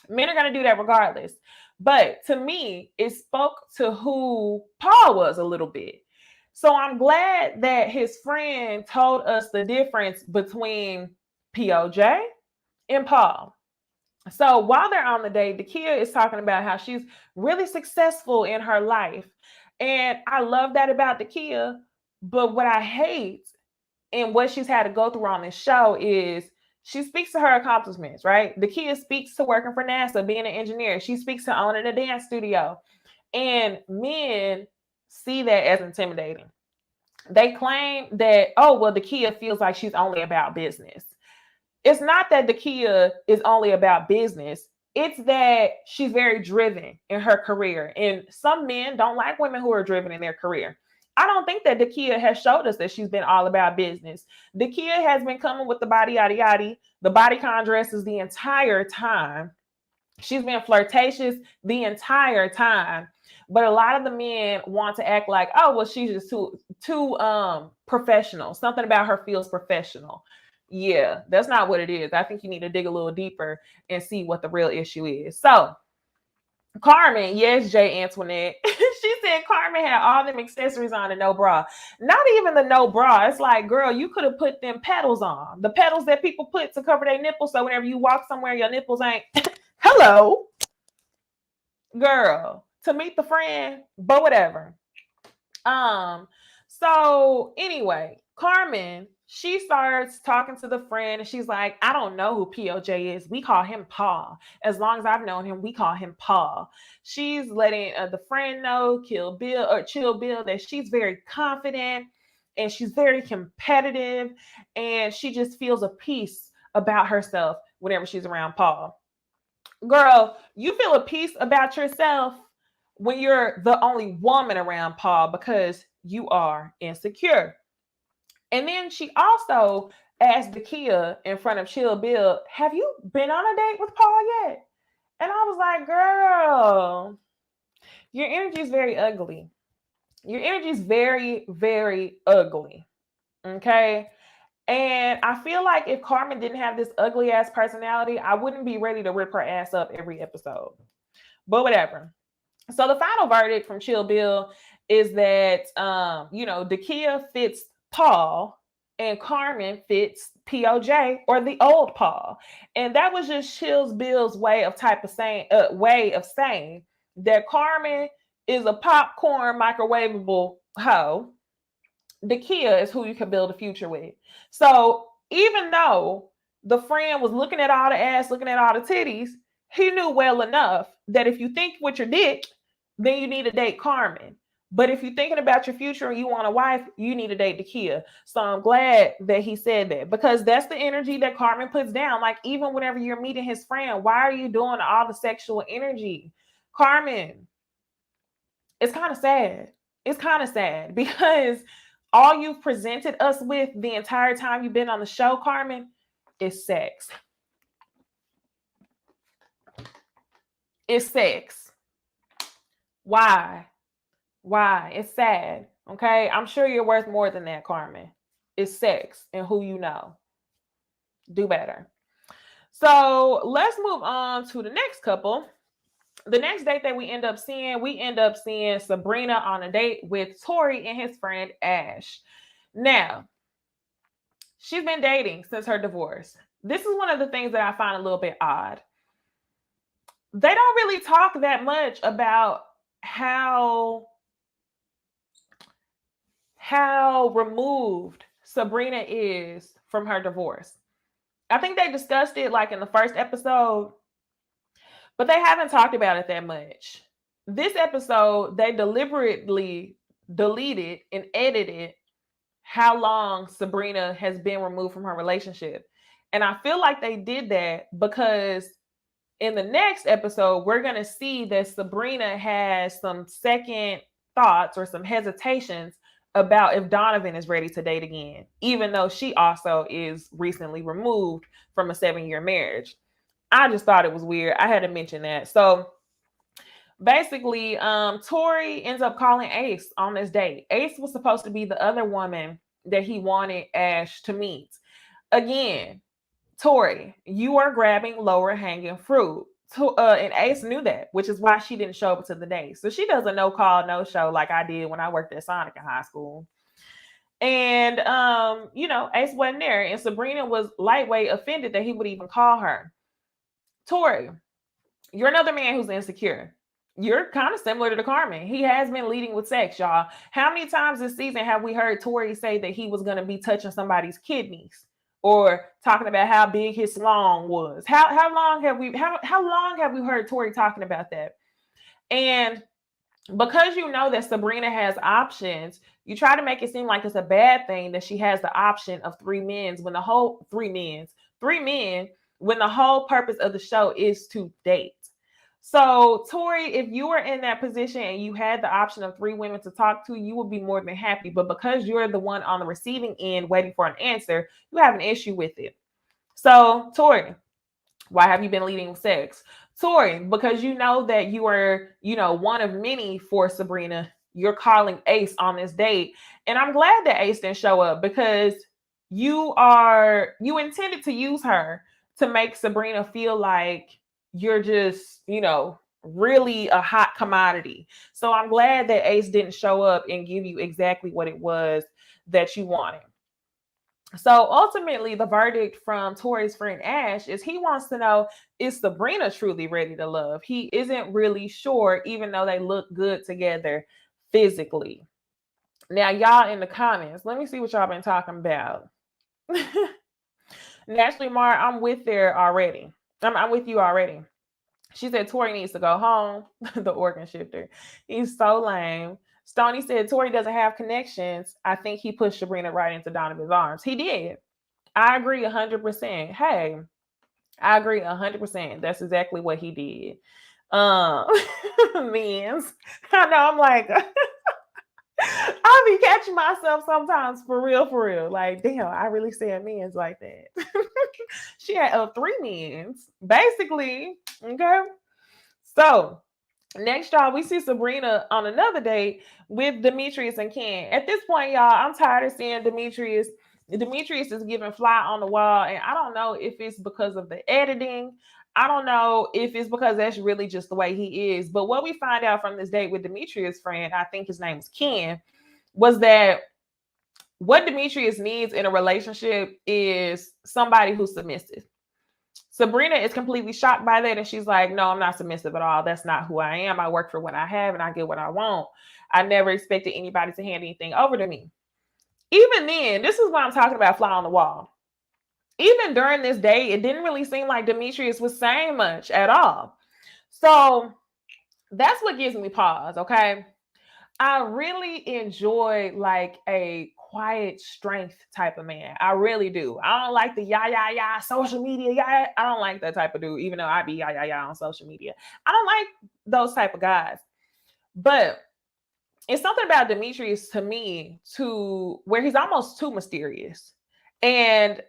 Men are going to do that regardless. But to me, it spoke to who Paul was a little bit. So I'm glad that his friend told us the difference between POJ and Paul. So while they're on the date, Dakia is talking about how she's really successful in her life. And I love that about Dakia. But what I hate and what she's had to go through on this show is she speaks to her accomplishments, right? Dakia speaks to working for NASA, being an engineer. She speaks to owning a dance studio. And men see that as intimidating. They claim that, oh, well, Dakia feels like she's only about business. It's not that Dakia is only about business. It's that she's very driven in her career. And some men don't like women who are driven in their career. I don't think that Dakia has showed us that she's been all about business. Dakia has been coming with the body yada yada, the bodycon dresses the entire time. She's been flirtatious the entire time. But a lot of the men want to act like, oh, well, she's just too professional. Something about her feels professional. Yeah, that's not what it is. I think you need to dig a little deeper and see what the real issue is. So, Carmen, yes, Jay Antoinette. She said Carmen had all them accessories on and no bra. Not even the no bra. It's like, girl, you could have put them pedals on. The pedals that people put to cover their nipples. So whenever you walk somewhere, your nipples ain't. Hello, girl. To meet the friend, but whatever. So anyway, Carmen, she starts talking to the friend and she's like, I don't know who POJ is. We call him Paul. As long as I've known him, we call him Paul. She's letting the friend know, Chill Bill, that she's very confident and she's very competitive and she just feels a peace about herself whenever she's around Paul. Girl, you feel a peace about yourself when you're the only woman around Paul because you are insecure. And then she also asked Dakia in front of Chill Bill, have you been on a date with Paul yet? And I was like, girl, your energy is very ugly. Your energy is very, very ugly. Okay. And I feel like if Carmen didn't have this ugly ass personality, I wouldn't be ready to rip her ass up every episode. But whatever. So the final verdict from Chill Bill is that Dakia fits Paul and Carmen fits POJ or the old Paul. And that was just Chill Bill's way of saying that Carmen is a popcorn microwavable hoe. Dakia is who you can build a future with. So even though the friend was looking at all the ass, looking at all the titties, he knew well enough that if you think with your dick, then you need to date Carmen. But if you're thinking about your future and you want a wife, you need to date Dakia. So I'm glad that he said that because that's the energy that Carmen puts down. Like even whenever you're meeting his friend, why are you doing all the sexual energy? Carmen, it's kind of sad. It's kind of sad because all you've presented us with the entire time you've been on the show, Carmen, is sex. is sex. Why? Why? It's sad. Okay. I'm sure you're worth more than that, Carmen. It's sex and who you know. Do better. So let's move on to the next couple. The next date that we end up seeing Sabrina on a date with Tori and his friend Ash. Now, she's been dating since her divorce. This is one of the things that I find a little bit odd. They don't really talk that much about how removed Sabrina is from her divorce. I think they discussed it like in the first episode, but they haven't talked about it that much. This episode, they deliberately deleted and edited how long Sabrina has been removed from her relationship. And I feel like they did that because in the next episode, we're going to see that Sabrina has some second thoughts or some hesitations about if Donovan is ready to date again, even though she also is recently removed from a 7-year marriage. I just thought it was weird. I had to mention that. So basically, Tori ends up calling Ace on this date. Ace was supposed to be the other woman that he wanted Ash to meet. Again, Tori, you are grabbing lower hanging fruit. And Ace knew that, which is why she didn't show up to the date. So she does a no call, no show like I did when I worked at Sonic in high school. And Ace wasn't there, and Sabrina was lightweight offended that he would even call her. Tori, you're another man who's insecure. You're kind of similar to Carmen. He has been leading with sex, y'all. How many times this season have we heard Tori say that he was going to be touching somebody's kidneys or talking about how big his slong was? How long have we heard Tori talking about that? And because you know that Sabrina has options, you try to make it seem like it's a bad thing that she has the option of three men when the whole purpose of the show is to date. So, Tori, if you were in that position and you had the option of 3 women to talk to, you would be more than happy. But because you're the one on the receiving end waiting for an answer, you have an issue with it. So, Tori, why have you been leading with sex? Tori, because you know that you are, one of many for Sabrina. You're calling Ace on this date. And I'm glad that Ace didn't show up because you intended to use her to make Sabrina feel like you're just, really a hot commodity. So I'm glad that Ace didn't show up and give you exactly what it was that you wanted. So ultimately, the verdict from Tori's friend Ash is he wants to know, is Sabrina truly ready to love? He isn't really sure, even though they look good together physically. Now, y'all in the comments, let me see what y'all been talking about. Naturally, Mar, I'm with there already. I'm with you already. She said Tori needs to go home. The organ shifter. He's so lame. Stoney said Tori doesn't have connections. I think he pushed Sabrina right into Donovan's arms. He did. I agree 100%. Hey, I agree 100%. That's exactly what he did. Men's. I know, I'm like, I'll be catching myself sometimes for real. Like, damn, I really said men's like that. She had 3 men's, basically. Okay. So next, y'all, we see Sabrina on another date with Demetrius and Ken. At this point, y'all, I'm tired of seeing Demetrius. Demetrius is giving fly on the wall, and I don't know if it's because of the editing. I don't know if it's because that's really just the way he is. But what we find out from this date with Demetrius' friend, I think his name is Ken, was that what Demetrius needs in a relationship is somebody who's submissive. Sabrina is completely shocked by that, and she's like, no, I'm not submissive at all. That's not who I am. I work for what I have, and I get what I want. I never expected anybody to hand anything over to me. Even then, this is what I'm talking about, fly on the wall. Even during this date, it didn't really seem like Demetrius was saying much at all. So that's what gives me pause, okay? I really enjoy like a quiet strength type of man. I really do. I don't like the yeah social media. Yeah, I don't like that type of dude, even though I be yeah on social media. I don't like those type of guys. But it's something about Demetrius to me to where he's almost too mysterious. And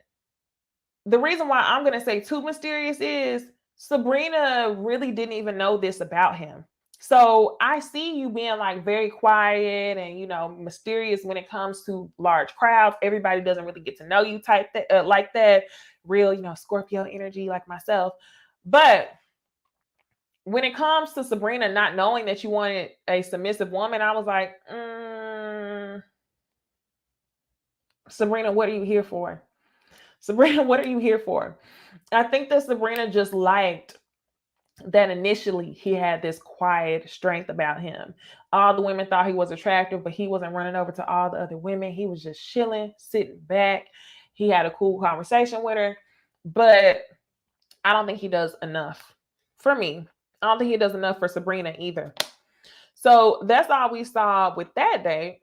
the reason why I'm going to say too mysterious is Sabrina really didn't even know this about him. So I see you being like very quiet and mysterious when it comes to large crowds. Everybody doesn't really get to know you type like that. Real, Scorpio energy like myself. But when it comes to Sabrina not knowing that you wanted a submissive woman, I was like, Sabrina, what are you here for? Sabrina, what are you here for? I think that Sabrina just liked that initially he had this quiet strength about him. All the women thought he was attractive, but he wasn't running over to all the other women. He was just chilling, sitting back. He had a cool conversation with her, but I don't think he does enough for me. I don't think he does enough for Sabrina either. So that's all we saw with that date.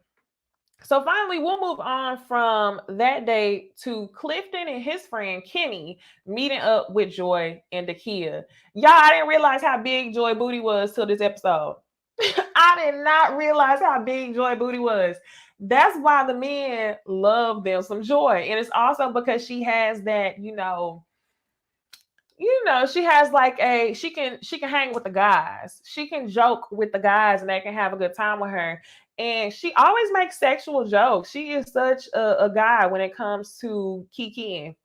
So finally, we'll move on from that day to Clifton and his friend Kenny meeting up with Joy and Dakia. Y'all, I didn't realize how big Joy Booty was till this episode. I did not realize how big Joy Booty was. That's why the men love them some Joy. And it's also because she has that, she has like she can hang with the guys. She can joke with the guys and they can have a good time with her. And she always makes sexual jokes. She is such a guy when it comes to Kiki.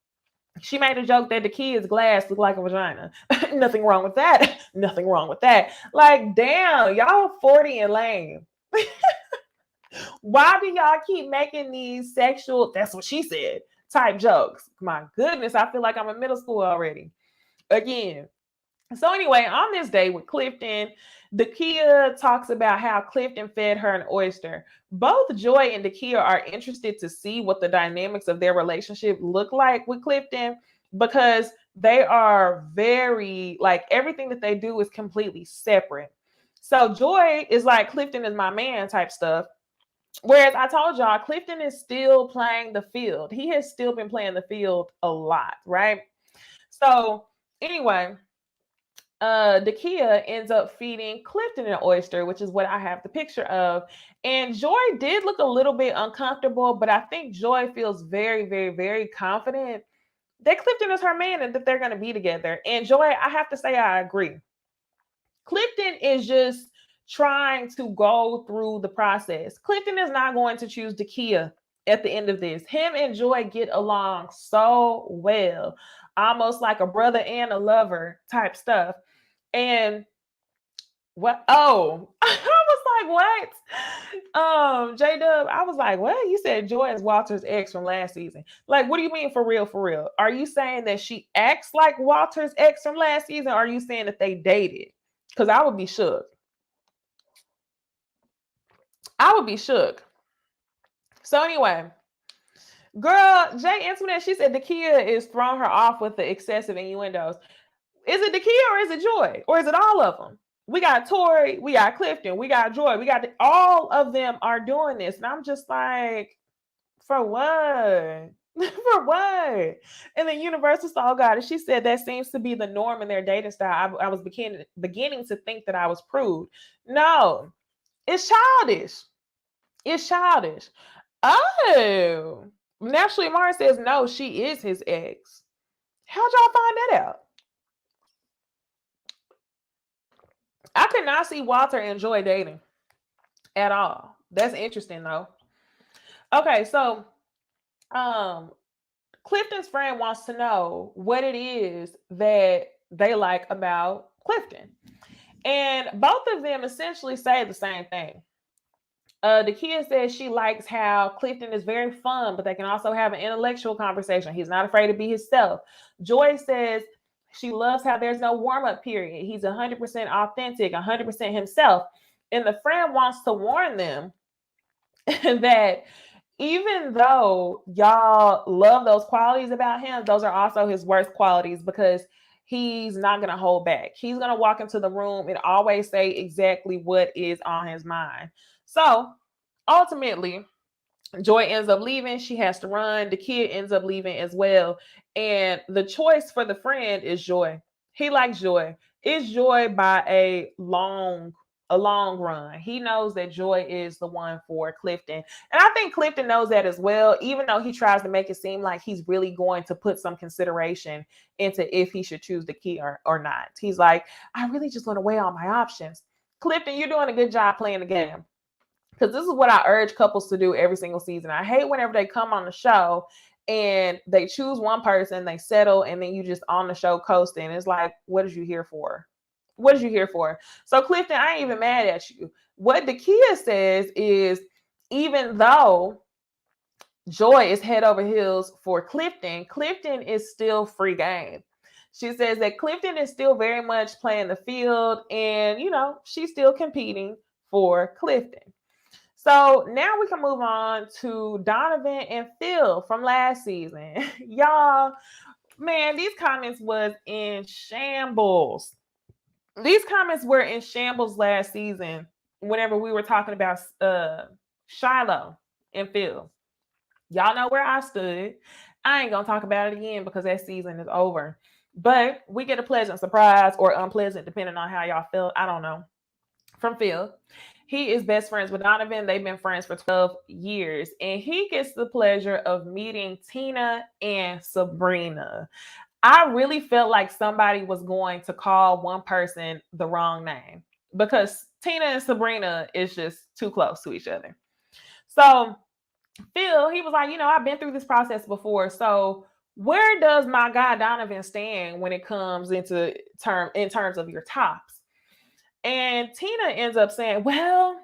She made a joke that the kid's glass looked like a vagina. Nothing wrong with that. Nothing wrong with that. Like, damn, y'all 40 and lame. Why do y'all keep making these sexual, that's what she said, type jokes? My goodness, I feel like I'm in middle school already. Again. So anyway, on this day with Clifton, Dakia talks about how Clifton fed her an oyster. Both Joy and Dakia are interested to see what the dynamics of their relationship look like with Clifton because they are very, like, everything that they do is completely separate. So Joy is like, Clifton is my man type stuff. Whereas I told y'all, Clifton is still playing the field. He has still been playing the field a lot, right? So anyway, Dakia ends up feeding Clifton an oyster, which is what I have the picture of. And Joy did look a little bit uncomfortable, but I think Joy feels very, very, very confident that Clifton is her man and that they're going to be together. And Joy, I have to say, I agree. Clifton is just trying to go through the process. Clifton is not going to choose Dakia at the end of this. Him and Joy get along so well, almost like a brother and a lover type stuff. And what? Oh, I was like, what? J Dub, I was like, what? You said Joy is Walter's ex from last season. Like, what do you mean for real? For real? Are you saying that she acts like Walter's ex from last season? Or are you saying that they dated? Because I would be shook. I would be shook. So anyway, girl, Jay Antoinette, she said Dakia is throwing her off with the excessive innuendos. Is it Dakia or is it Joy? Or is it all of them? We got Tori, we got Clifton, we got Joy, we got all of them are doing this. And I'm just like, for what? For what? And then Universal Soul Goddess, she said that seems to be the norm in their dating style. I was beginning to think that I was prude. No, it's childish. It's childish. Oh, Naturally, Mara says no, she is his ex. How'd y'all find that out? I could not see Walter and Joy dating at all. That's interesting though. Okay, so Clifton's friend wants to know what it is that they like about Clifton. And both of them essentially say the same thing. The kid says she likes how Clifton is very fun, but they can also have an intellectual conversation. He's not afraid to be himself. Joy says she loves how there's no warm-up period. He's 100% authentic, 100% himself. And the friend wants to warn them that even though y'all love those qualities about him, those are also his worst qualities because he's not going to hold back. He's going to walk into the room and always say exactly what is on his mind. So ultimately, Joy ends up leaving. She has to run. The kid ends up leaving as well. And the choice for the friend is Joy. He likes Joy. It's Joy by a long a long run. He knows that Joy is the one for Clifton. And I think Clifton knows that as well, even though he tries to make it seem like he's really going to put some consideration into if he should choose the key or not. He's like, I really just want to weigh all my options. Clifton, you're doing a good job playing the game. Because this is what I urge couples to do every single season. I hate whenever they come on the show and they choose one person, they settle, and then you just on the show coasting. It's like, what is you here for? What is you here for? So Clifton, I ain't even mad at you. What Dakia says is, even though Joy is head over heels for Clifton, Clifton is still free game. She says that Clifton is still very much playing the field, and she's still competing for Clifton. So now we can move on to Donovan and Phil from last season. Y'all, man, these comments was in shambles. These comments were in shambles last season whenever we were talking about Shiloh and Phil. Y'all know where I stood. I ain't going to talk about it again because that season is over. But we get a pleasant surprise, or unpleasant, depending on how y'all feel. I don't know. From Phil. He is best friends with Donovan. They've been friends for 12 years. And he gets the pleasure of meeting Tina and Sabrina. I really felt like somebody was going to call one person the wrong name, because Tina and Sabrina is just too close to each other. So Phil, he was like, I've been through this process before. So where does my guy Donovan stand when it comes in terms of your tops? And Tina ends up saying, well,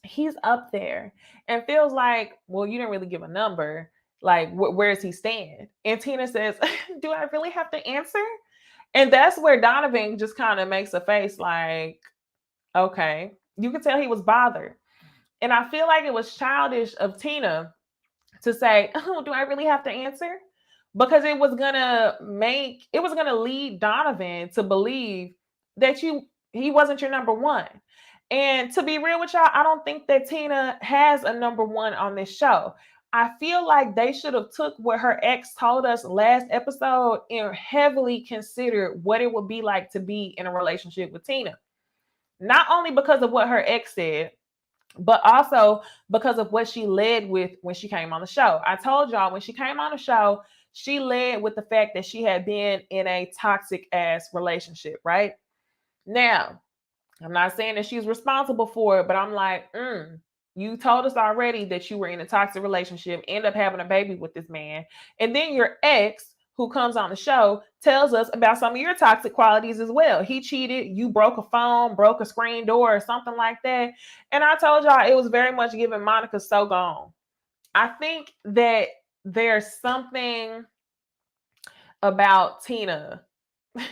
he's up there. And Phil's like, well, you didn't really give a number. Like, where does he stand? And Tina says, do I really have to answer? And that's where Donovan just kind of makes a face like, okay. You can tell he was bothered. And I feel like it was childish of Tina to say, oh, do I really have to answer? Because it was gonna lead Donovan to believe that he wasn't your number one. And to be real with y'all, I don't think that Tina has a number one on this show. I feel like they should have took what her ex told us last episode and heavily considered what it would be like to be in a relationship with Tina. Not only because of what her ex said, but also because of what she led with when she came on the show. I told y'all when she came on the show, she led with the fact that she had been in a toxic ass relationship, right? Now, I'm not saying that she's responsible for it, but I'm like, you told us already that you were in a toxic relationship, end up having a baby with this man. And then your ex, who comes on the show, tells us about some of your toxic qualities as well. He cheated, you broke a phone, broke a screen door, or something like that. And I told y'all it was very much giving Monica so gone. I think that there's something about Tina.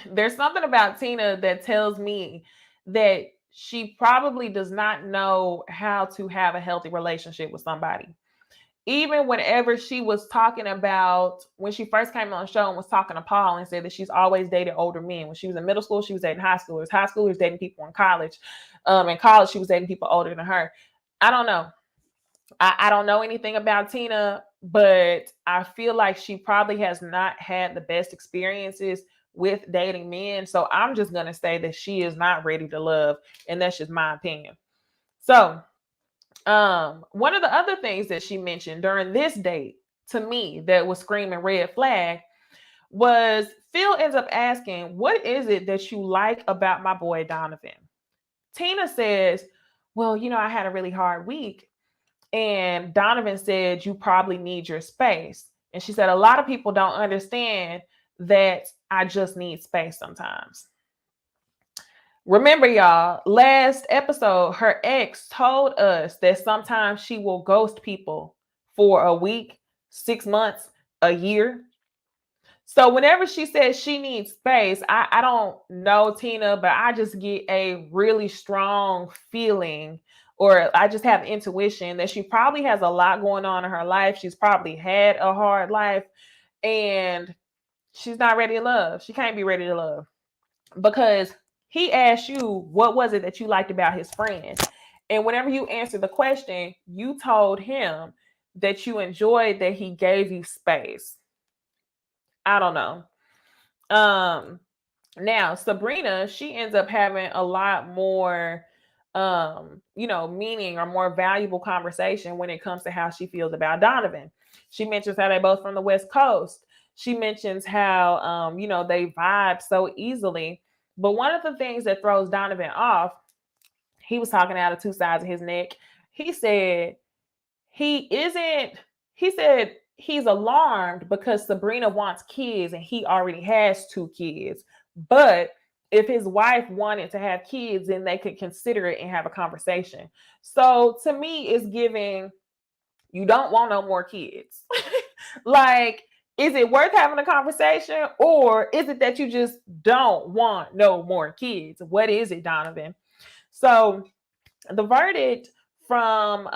There's something about Tina that tells me that she probably does not know how to have a healthy relationship with somebody. Even whenever she was talking about, when she first came on the show and was talking to Paul and said that she's always dated older men. When she was in middle school, she was dating high schoolers dating people in college. In college, she was dating people older than her. I don't know. I don't know anything about Tina, but I feel like she probably has not had the best experiences with dating men. So I'm just going to say that she is not ready to love. And that's just my opinion. So one of the other things that she mentioned during this date to me that was screaming red flag was Phil ends up asking, what is it that you like about my boy Donovan? Tina says, well, I had a really hard week. And Donovan said, you probably need your space. And she said, a lot of people don't understand that I just need space sometimes. Remember, y'all, last episode, her ex told us that sometimes she will ghost people for a week, 6 months, a year. So whenever she says she needs space, I don't know Tina, but I just get a really strong feeling, or I just have intuition that she probably has a lot going on in her life. She's probably had a hard life and she's not ready to love. She can't be ready to love because he asked you, what was it that you liked about his friend? And whenever you answered the question, you told him that you enjoyed that he gave you space. I don't know. Now Sabrina, she ends up having a lot more meaning or more valuable conversation when it comes to how she feels about Donovan. She mentions how they both from the West Coast. She mentions how they vibe so easily. But one of the things that throws Donovan off, he was talking out of two sides of his neck. He said he said he's alarmed because Sabrina wants kids and he already has two kids. But if his wife wanted to have kids, then they could consider it and have a conversation. So to me, it's giving, you don't want no more kids. Like, is it worth having a conversation, or is it that you just don't want no more kids? What is it, Donovan? So the verdict from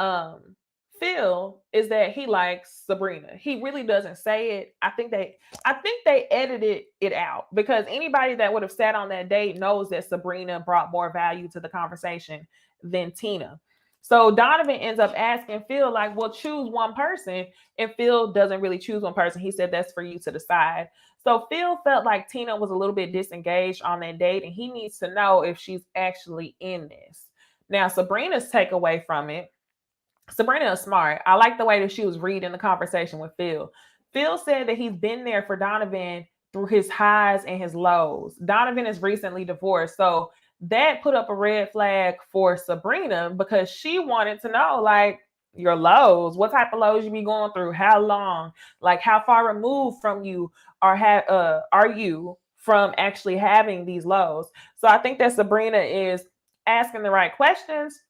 Phil is that he likes Sabrina. He really doesn't say it. I think they edited it out, because anybody that would have sat on that date knows that Sabrina brought more value to the conversation than Tina. So Donovan ends up asking Phil, like, well, choose one person. And Phil doesn't really choose one person. He said that's for you to decide. So Phil felt like Tina was a little bit disengaged on that date, and he needs to know if she's actually in this. Now, Sabrina's takeaway from it, Sabrina is smart. I like the way that she was reading the conversation with Phil. Phil said that he's been there for Donovan through his highs and his lows. Donovan is recently divorced. So that put up a red flag for Sabrina, because she wanted to know, like, your lows, what type of lows you be going through, how long, like how far removed from you are you from actually having these lows. So I think that Sabrina is asking the right questions.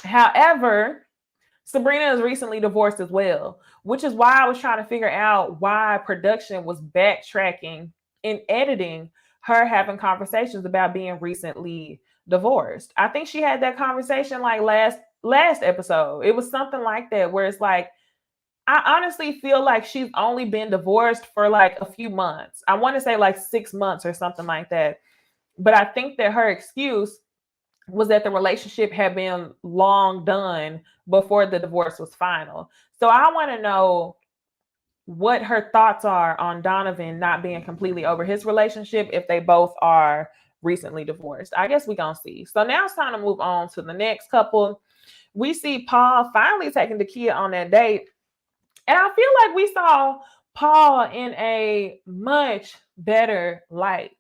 However, Sabrina is recently divorced as well, which is why I was trying to figure out why production was backtracking and editing her having conversations about being recently divorced. I think she had that conversation like last episode. It was something like that, where it's like, I honestly feel like she's only been divorced for like a few months. I want to say like 6 months or something like that. But I think that her excuse was that the relationship had been long done before the divorce was final. So I want to know what her thoughts are on Donovan not being completely over his relationship if they both are recently divorced. I guess we're going to see. So now it's time to move on to the next couple. We see Paul finally taking Nakia on that date. And I feel like we saw Paul in a much better light.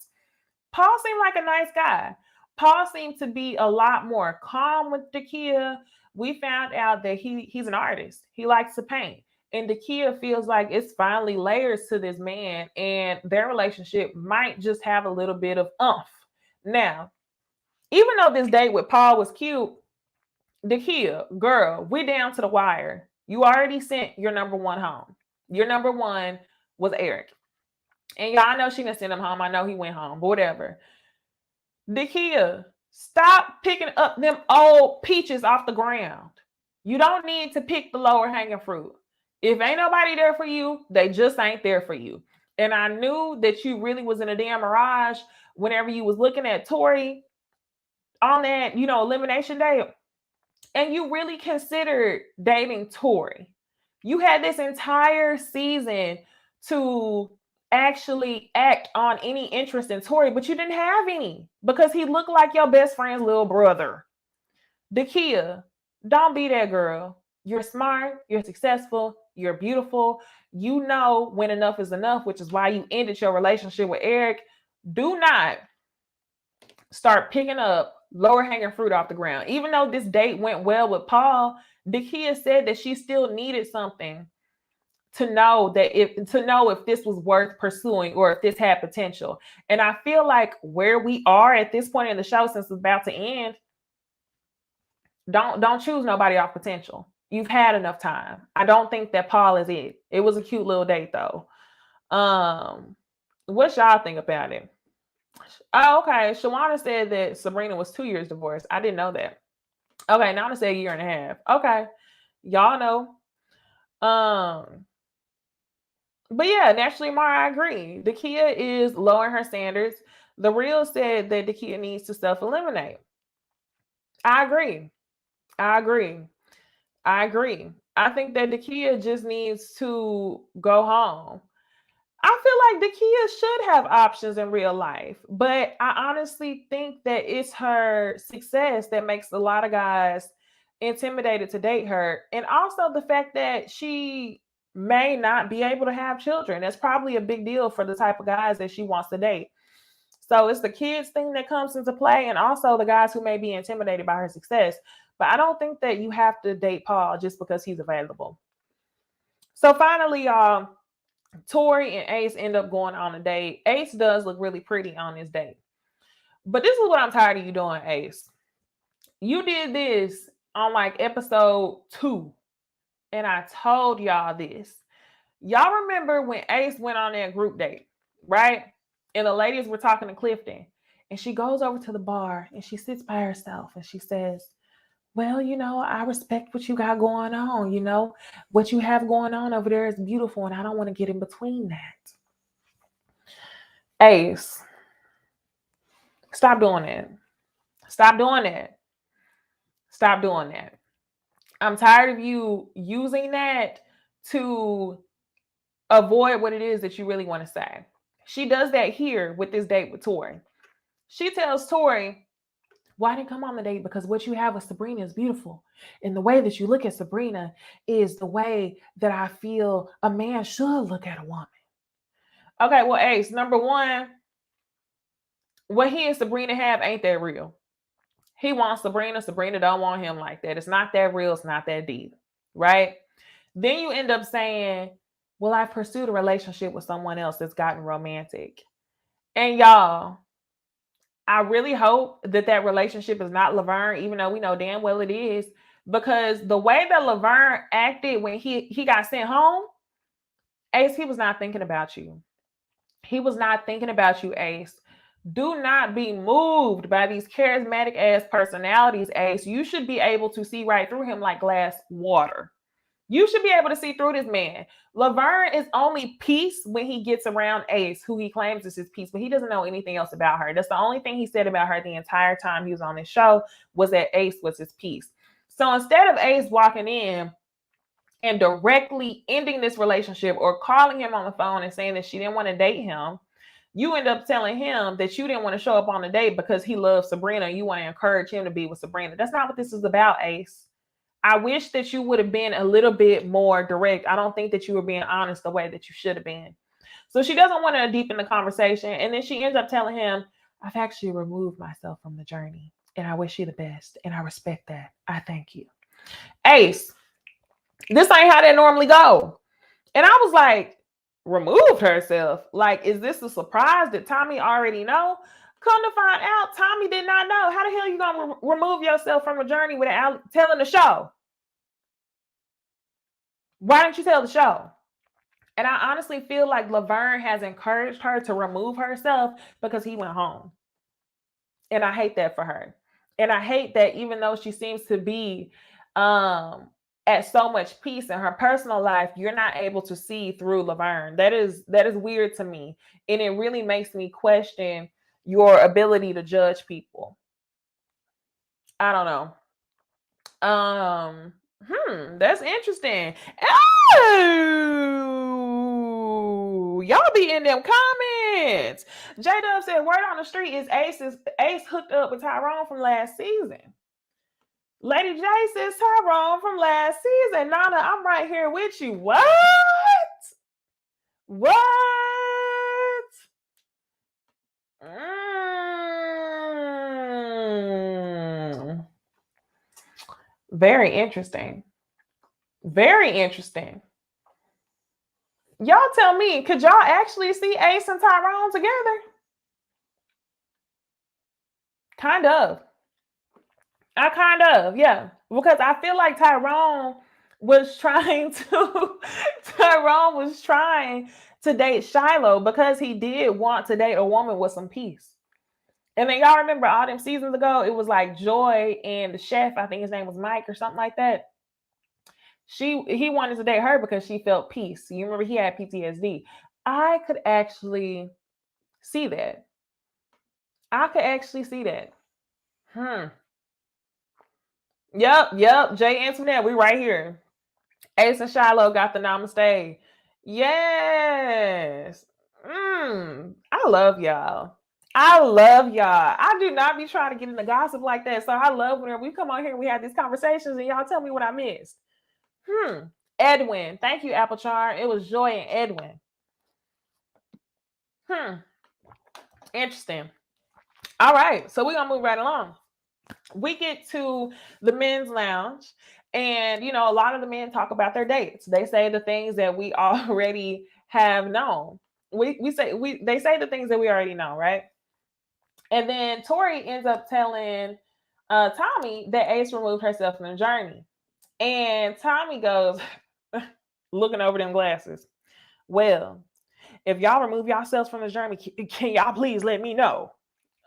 Paul seemed like a nice guy. Paul seemed to be a lot more calm with Dakia. We found out that he's an artist. He likes to paint. And Dakia feels like it's finally layers to this man, and their relationship might just have a little bit of umph. Now, even though this date with Paul was cute, Dakia, girl, we're down to the wire. You already sent your number one home. Your number one was Eric. And y'all know she didn't send him home. I know he went home, but whatever. Dakia, stop picking up them old peaches off the ground. You don't need to pick the lower hanging fruit. If ain't nobody there for you, they just ain't there for you. And I knew that you really was in a damn mirage whenever you was looking at Tori on that, elimination day. And you really considered dating Tori. You had this entire season to actually act on any interest in Tori, but you didn't have any because he looked like your best friend's little brother. Dakia, don't be that girl. You're smart, you're successful, you're beautiful. You know when enough is enough, which is why you ended your relationship with Eric. Do not start picking up lower hanging fruit off the ground. Even though this date went well with Paul, Dakia said that she still needed something to know if this was worth pursuing or if this had potential. And I feel like where we are at this point in the show, since it's about to end, don't choose nobody off potential. You've had enough time. I don't think that Paul is it. It was a cute little date though. What y'all think about it? Oh, okay. Shawana said that Sabrina was 2 years divorced. I didn't know that. Okay, Nana said a year and a half. Okay. Y'all know. But yeah, naturally, Mara, I agree. Dakia is lowering her standards. The Real said that Dakia needs to self-eliminate. I agree. I think that Dakia just needs to go home. I feel like Dakia should have options in real life, but I honestly think that it's her success that makes a lot of guys intimidated to date her. And also the fact that she may not be able to have children. That's probably a big deal for the type of guys that she wants to date. So it's the kids thing that comes into play, and also the guys who may be intimidated by her success. But I don't think that you have to date Paul just because he's available. So finally, y'all, Tori and Ace end up going on a date. Ace does look really pretty on this date. But this is what I'm tired of you doing, Ace. You did this on like episode 2, and I told y'all this. Y'all remember when Ace went on that group date, right? And the ladies were talking to Clifton, and she goes over to the bar and she sits by herself and she says, well, I respect what you got going on. What you have going on over there is beautiful, and I don't want to get in between that. Ace, stop doing that. Stop doing that. Stop doing that. I'm tired of you using that to avoid what it is that you really want to say. She does that here with this date with Tori. She tells Tori, why didn't come on the date? Because what you have with Sabrina is beautiful. And the way that you look at Sabrina is the way that I feel a man should look at a woman. Okay, well, Ace, number one, what he and Sabrina have ain't that real. He wants Sabrina. Sabrina don't want him like that. It's not that real. It's not that deep, right? Then you end up saying, well, I pursued a relationship with someone else that's gotten romantic. And y'all, I really hope that that relationship is not Laverne, even though we know damn well it is, because the way that Laverne acted when he got sent home, Ace, he was not thinking about you. He was not thinking about you, Ace. Do not be moved by these charismatic ass personalities, Ace. You should be able to see right through him like glass water. You should be able to see through this man. Laverne is only peace when he gets around Ace, who he claims is his peace, but he doesn't know anything else about her. That's the only thing he said about her the entire time he was on this show, was that Ace was his peace. So instead of Ace walking in and directly ending this relationship or calling him on the phone and saying that she didn't want to date him, you end up telling him that you didn't want to show up on the date because he loves Sabrina and you want to encourage him to be with Sabrina. That's not what this is about, Ace. I wish that you would have been a little bit more direct. I don't think that you were being honest the way that you should have been. So she doesn't want to deepen the conversation. And then she ends up telling him, I've actually removed myself from the journey and I wish you the best. And I respect that. I thank you. Ace, this ain't how that normally go. And I was like, removed herself? Like, is this a surprise that Tommy already know? Come to find out, Tommy did not know. How the hell you gonna remove yourself from a journey without telling the show? Why didn't you tell the show? And I honestly feel like Laverne has encouraged her to remove herself because he went home. And I hate that for her. And I hate that even though she seems to be at so much peace in her personal life, you're not able to see through Laverne. That is weird to me. And it really makes me question your ability to judge people. I don't know. That's interesting. Oh, y'all be in them comments. J Dub said, word on the street is Ace hooked up with Tyrone from last season. Lady J says Tyrone from last season. Nana, I'm right here with you. What? Very interesting. Very interesting. Y'all tell me, could y'all actually see Ace and Tyrone together? Kind of. Yeah. Because I feel like Tyrone was trying to date Shiloh because he did want to date a woman with some peace. And then y'all remember all them seasons ago, it was like Joy and the chef, I think his name was Mike or something like that. He wanted to date her because she felt peace. You remember he had PTSD. I could actually see that. Yep. Jay Antoinette, we right here. Ace and Shiloh got the namaste. Yes. I love y'all. I love y'all. I do not be trying to get into gossip like that. So I love whenever we come on here and we have these conversations and y'all tell me what I missed. Edwin. Thank you, Apple Char. It was Joy and Edwin. Interesting. All right. So we're going to move right along. We get to the men's lounge. And, you know, a lot of the men talk about their dates. They say the things that we already have known. They say the things that we already know, right? And then Tori ends up telling Tommy that Ace removed herself from the journey. And Tommy goes, looking over them glasses. Well, if y'all remove yourselves from the journey, can y'all please let me know?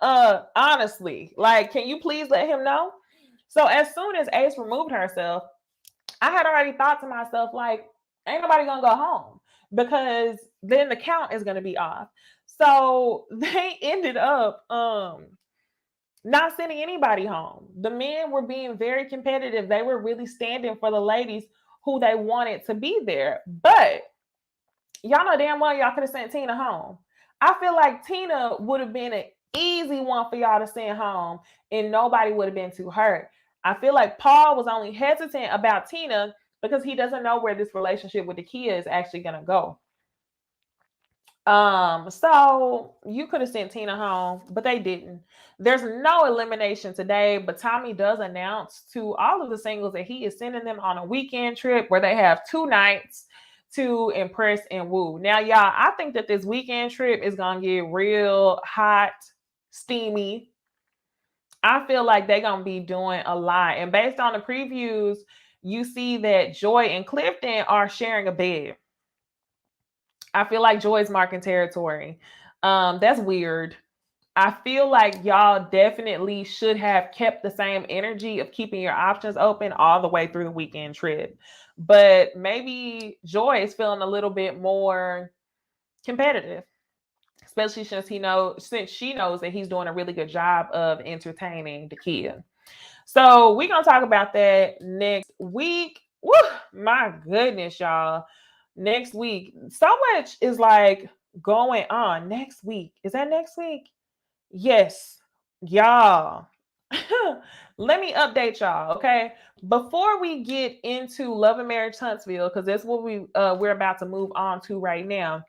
Honestly, like, can you please let him know? So as soon as Ace removed herself, I had already thought to myself, like, ain't nobody gonna go home because then the count is gonna be off. So they ended up not sending anybody home. The men were being very competitive. They were really standing for the ladies who they wanted to be there. But y'all know damn well y'all could have sent Tina home. I feel like Tina would have been an easy one for y'all to send home and nobody would have been too hurt. I feel like Paul was only hesitant about Tina because he doesn't know where this relationship with the kid is actually going to go. So you could have sent Tina home, but they didn't. There's no elimination today, but Tommy does announce to all of the singles that he is sending them on a weekend trip where they have 2 nights to impress and woo. Now, y'all, I think that this weekend trip is gonna get real hot, steamy. I feel like they're gonna be doing a lot. And based on the previews, you see that Joy and Clifton are sharing a bed. I feel like Joy's marking territory. That's weird. I feel like y'all definitely should have kept the same energy of keeping your options open all the way through the weekend trip. But maybe Joy is feeling a little bit more competitive, especially since she knows that he's doing a really good job of entertaining the kid. So we're gonna talk about that next week. Woo, my goodness, y'all. Next week, so much is like going on. Next week. Is that next week? Yes, y'all. Let me update y'all, okay? Before we get into Love and Marriage Huntsville, because that's what we're about to move on to right now.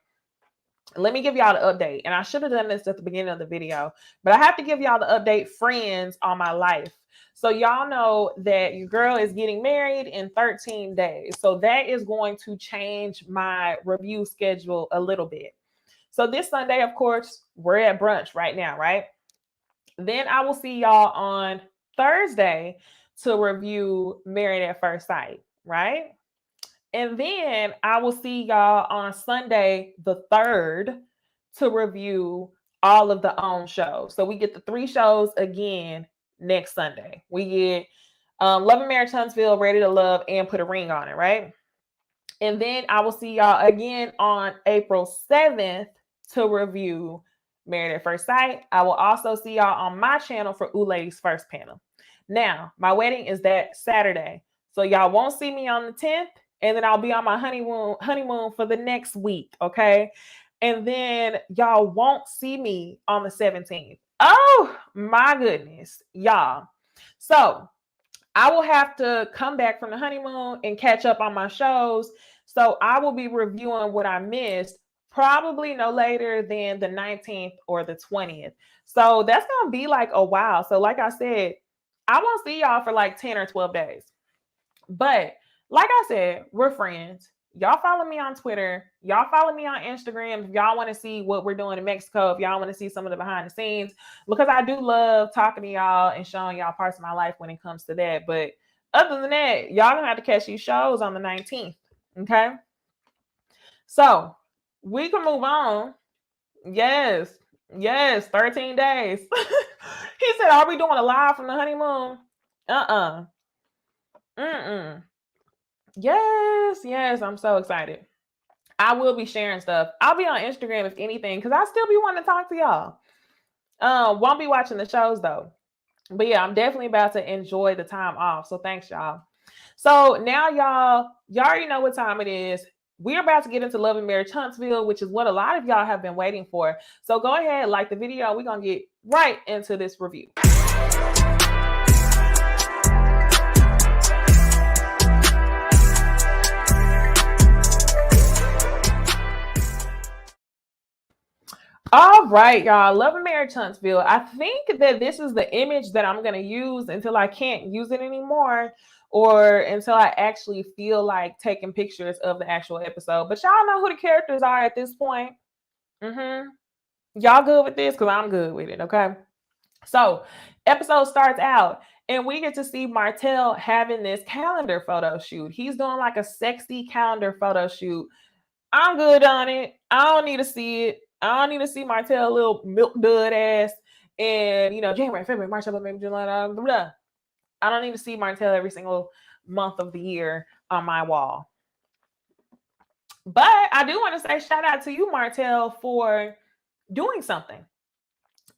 Let me give y'all the update. And I should have done this at the beginning of the video, but I have to give y'all the update, friends, on my life. So y'all know that your girl is getting married in 13 days. So that is going to change my review schedule a little bit. So this Sunday, of course, we're at brunch right now, right? Then I will see y'all on Thursday to review Married at First Sight, right? And then I will see y'all on Sunday, the 3rd, to review all of the OWN shows. So we get the 3 shows again next Sunday. We get Love and Marriage Huntsville, Ready to Love, and Put a Ring on It, right? And then I will see y'all again on April 7th to review Married at First Sight. I will also see y'all on my channel for Ooh Ladies First Panel. Now, my wedding is that Saturday. So y'all won't see me on the 10th. And then I'll be on my honeymoon for the next week, okay? And then y'all won't see me on the 17th. Oh, my goodness, y'all. So I will have to come back from the honeymoon and catch up on my shows. So I will be reviewing what I missed probably no later than the 19th or the 20th. So that's going to be like a while. So like I said, I won't see y'all for like 10 or 12 days. But like I said, we're friends. Y'all follow me on Twitter. Y'all follow me on Instagram. If y'all want to see what we're doing in Mexico, if y'all want to see some of the behind the scenes, because I do love talking to y'all and showing y'all parts of my life when it comes to that. But other than that, y'all gonna have to catch these shows on the 19th. Okay. So we can move on. Yes. 13 days. He said, are we doing a live from the honeymoon? Yes, I'm so excited. I will be sharing stuff. I'll be on Instagram if anything, because I still be wanting to talk to y'all. Won't be watching the shows though. But yeah, I'm definitely about to enjoy the time off. So thanks, y'all. So now y'all already know what time it is. we're about to get into Love and Marriage Huntsville, which is what a lot of y'all have been waiting for. So go ahead, like the video. We're going to get right into this review. All right, y'all. Love and Marriage Huntsville. I think that this is the image that I'm going to use until I can't use it anymore, or until I actually feel like taking pictures of the actual episode. But y'all know who the characters are at this point. Y'all good with this? Because I'm good with it, okay? So, episode starts out, and we get to see Martell having this calendar photo shoot. He's doing like a sexy calendar photo shoot. I'm good on it. I don't need to see it. I don't need to see Martell little milk dud ass and, January, February, March, April, May, July, blah, blah, blah. I don't need to see Martell every single month of the year on my wall. But I do want to say shout out to you, Martell, for doing something.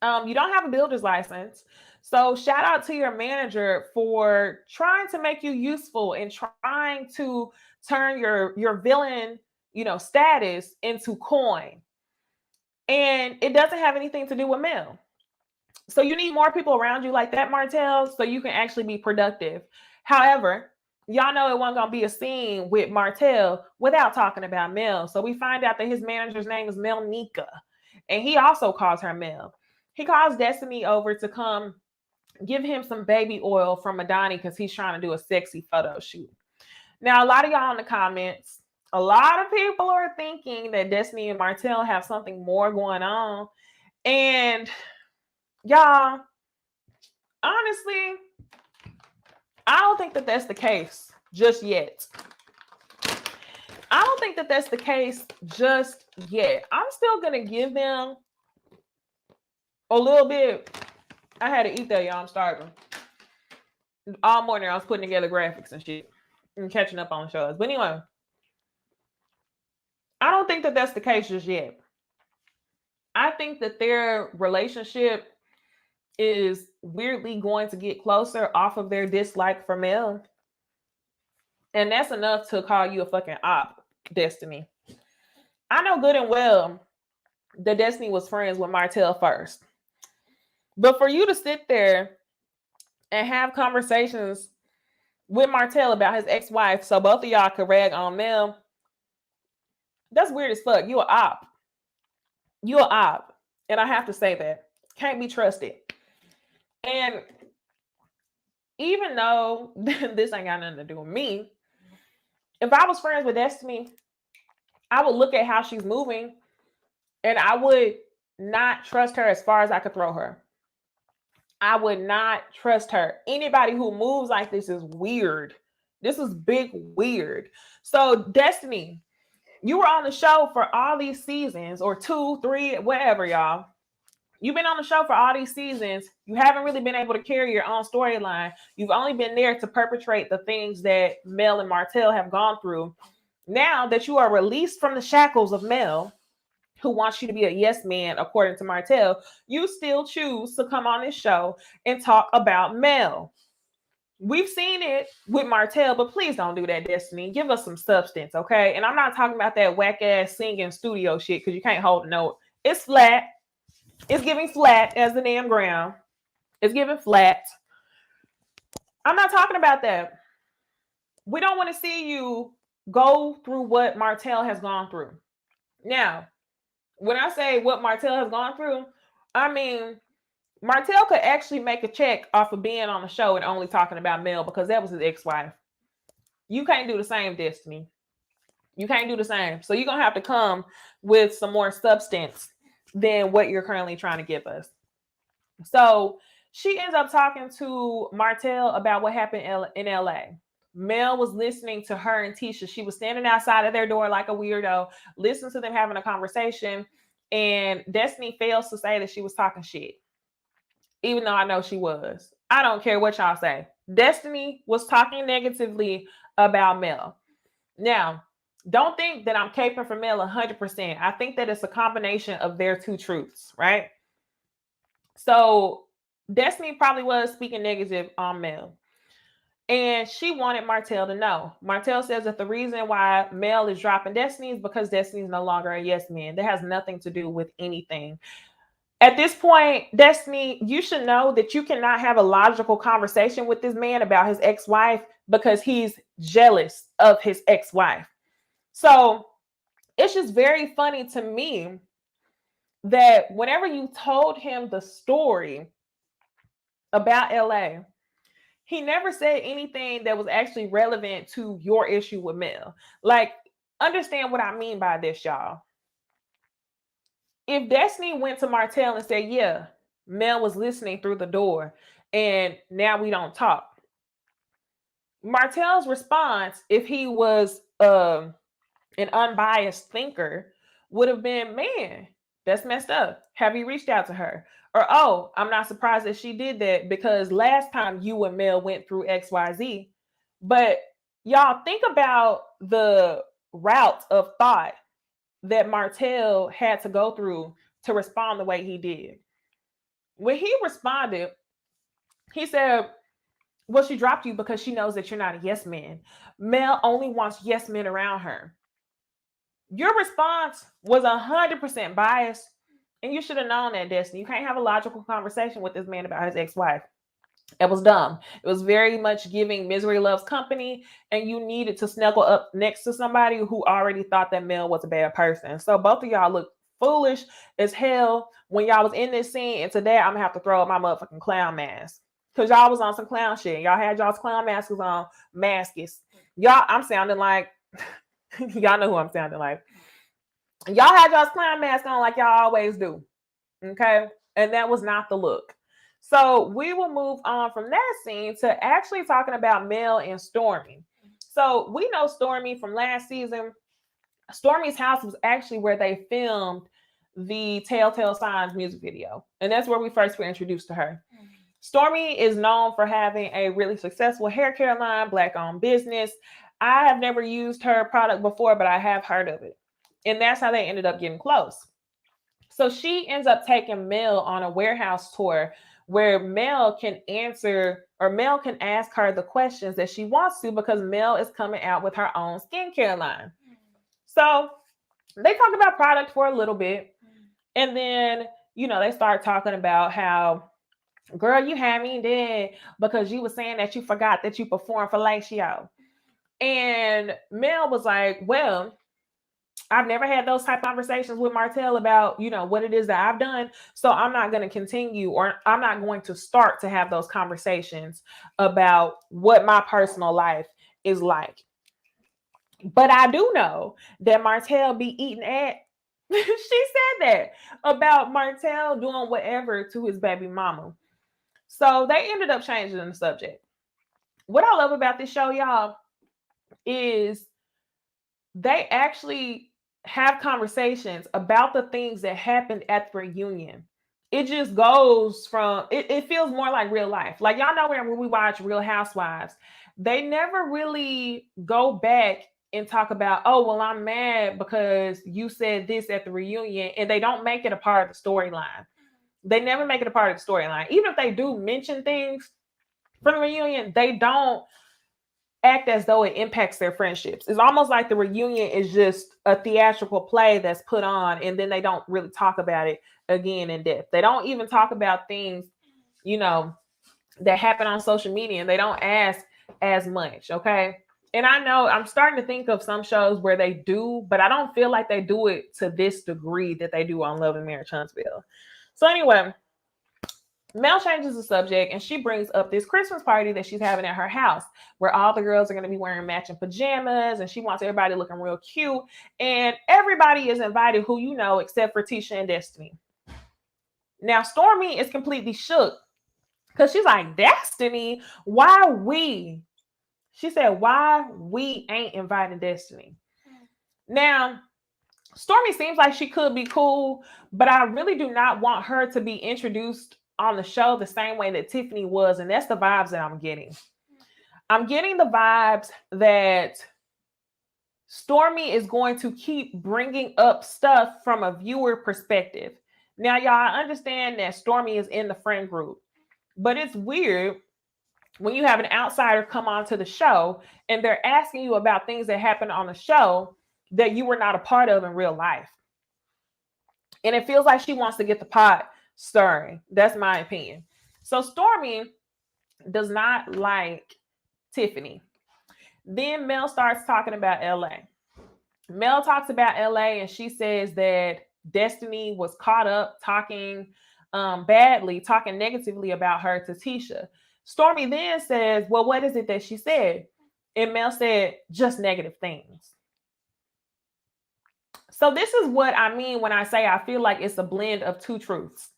You don't have a builder's license. So shout out to your manager for trying to make you useful and trying to turn your villain, status into coin. And it doesn't have anything to do with Mel. So you need more people around you like that, Martell, so you can actually be productive. However, y'all know it wasn't going to be a scene with Martell without talking about Mel. So we find out that his manager's name is Melnika, and he also calls her Mel. He calls Destiny over to come give him some baby oil from Madani because he's trying to do a sexy photo shoot. Now, a lot of y'all in the comments, a lot of people are thinking that Destiny and Martell have something more going on. And y'all, honestly, I don't think that that's the case just yet. I don't think that that's the case just yet. I'm still going to give them a little bit. I had to eat that, y'all. I'm starving. All morning, I was putting together graphics and shit and catching up on shows. But anyway, I don't think that that's the case just yet. I think that their relationship is weirdly going to get closer off of their dislike for Mel. And that's enough to call you a fucking op, Destiny. I know good and well that Destiny was friends with Martell first. But for you to sit there and have conversations with Martell about his ex-wife so both of y'all could rag on Mel, that's weird as fuck. You an op. You an op. And I have to say that. Can't be trusted. And even though this ain't got nothing to do with me, if I was friends with Destiny, I would look at how she's moving and I would not trust her as far as I could throw her. I would not trust her. Anybody who moves like this is weird. This is big weird. So Destiny, you were on the show for all these seasons, or 2, 3, whatever, y'all. You've been on the show for all these seasons. You haven't really been able to carry your own storyline. You've only been there to perpetrate the things that Mel and Martell have gone through. Now that you are released from the shackles of Mel, who wants you to be a yes man, according to Martell, you still choose to come on this show and talk about Mel. We've seen it with Martell, but please don't do that, Destiny. Give us some substance, okay? And I'm not talking about that whack-ass singing studio shit because you can't hold a note. It's flat. It's giving flat as the damn ground. It's giving flat. I'm not talking about that. We don't want to see you go through what Martell has gone through. Now, when I say what Martell has gone through, I mean, Martell could actually make a check off of being on the show and only talking about Mel because that was his ex-wife. You can't do the same, Destiny. You can't do the same. So you're going to have to come with some more substance than what you're currently trying to give us. So she ends up talking to Martell about what happened in LA. Mel was listening to her and Tisha. She was standing outside of their door like a weirdo, listening to them having a conversation. And Destiny fails to say that she was talking shit, even though I know she was. I don't care what y'all say. Destiny was talking negatively about Mel. Now, don't think that I'm caping for Mel 100%. I think that it's a combination of their two truths, right? So Destiny probably was speaking negative on Mel. And she wanted Martell to know. Martell says that the reason why Mel is dropping Destiny is because Destiny is no longer a yes man. That has nothing to do with anything. At this point, Destiny, you should know that you cannot have a logical conversation with this man about his ex-wife because he's jealous of his ex-wife. So it's just very funny to me that whenever you told him the story about LA, he never said anything that was actually relevant to your issue with Mel. Like, understand what I mean by this, y'all. If Destiny went to Martell and said, yeah, Mel was listening through the door and now we don't talk. Martell's response, if he was an unbiased thinker, would have been, man, that's messed up. Have you reached out to her? Or, oh, I'm not surprised that she did that because last time you and Mel went through XYZ. But y'all think about the route of thought that Martell had to go through to respond the way he did. When he responded, he said, well, she dropped you because she knows that you're not a yes man. Mel only wants yes men around her. Your response was 100% biased, and you should have known that, Destiny. You can't have a logical conversation with this man about his ex-wife. It was dumb. It was very much giving misery loves company, and you needed to snuggle up next to somebody who already thought that Mel was a bad person. So both of y'all look foolish as hell when y'all was in this scene, and today I'm gonna have to throw up my motherfucking clown mask. Because y'all was on some clown shit. Y'all had y'all's clown masks on, masks. Y'all, I'm sounding like, y'all know who I'm sounding like. Y'all had y'all's clown mask on like y'all always do. Okay? And that was not the look. So we will move on from that scene to actually talking about Mel and Stormy. So we know Stormy from last season. Stormy's house was actually where they filmed the Telltale Signs music video. And that's where we first were introduced to her. Stormy is known for having a really successful hair care line, Black-owned business. I have never used her product before, but I have heard of it. And that's how they ended up getting close. So she ends up taking Mel on a warehouse tour where Mel can answer or Mel can ask her the questions that she wants to because Mel is coming out with her own skincare line. So they talk about product for a little bit. And then, they start talking about how, girl, you had me dead because you were saying that you forgot that you performed fellatio. And Mel was like, well, I've never had those type of conversations with Martell about, what it is that I've done. So I'm not going to continue or I'm not going to start to have those conversations about what my personal life is like. But I do know that Martell be eating at. She said that about Martell doing whatever to his baby mama. So they ended up changing the subject. What I love about this show, y'all, is they actually have conversations about the things that happened at the reunion. It just goes from, it feels more like real life. Like, y'all know when we watch Real Housewives, they never really go back and talk about, oh, well, I'm mad because you said this at the reunion, and they don't make it a part of the storyline. They never make it a part of the storyline. Even if they do mention things from the reunion, they don't act as though it impacts their friendships. It's almost like the reunion is just a theatrical play that's put on, and then they don't really talk about it again in depth. They don't even talk about things, that happen on social media, and they don't ask as much, okay? And I know I'm starting to think of some shows where they do, but I don't feel like they do it to this degree that they do on Love and Marriage Huntsville. So anyway, Mel changes the subject and she brings up this Christmas party that she's having at her house where all the girls are going to be wearing matching pajamas and she wants everybody looking real cute. And everybody is invited who you know except for Tisha and Destiny. Now, Stormy is completely shook because she's like, Destiny, why we? She said, why we ain't inviting Destiny? Now, Stormy seems like she could be cool, but I really do not want her to be introduced on the show the same way that Tiffany was. And that's the vibes that I'm getting. I'm getting the vibes that Stormy is going to keep bringing up stuff from a viewer perspective. Now, y'all, I understand that Stormy is in the friend group, but it's weird when you have an outsider come onto the show and they're asking you about things that happened on the show that you were not a part of in real life. And it feels like she wants to get the pot stirring. That's my opinion. So Stormy does not like Tiffany. Then Mel starts talking about LA. Mel talks about LA and she says that Destiny was caught up talking badly, talking negatively about her to Tisha. Stormy then says, well, what is it that she said? And Mel said, just negative things. So this is what I mean when I say I feel like it's a blend of two truths.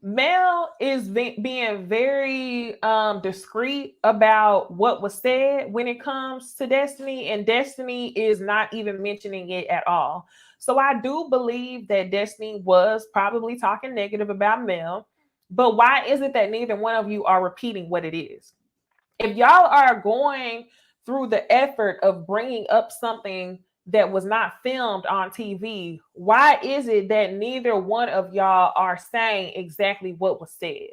Mel is being very discreet about what was said when it comes to Destiny, and Destiny is not even mentioning it at all. So I do believe that Destiny was probably talking negative about Mel, but why is it that neither one of you are repeating what it is? If y'all are going through the effort of bringing up something that was not filmed on TV, why is it that neither one of y'all are saying exactly what was said?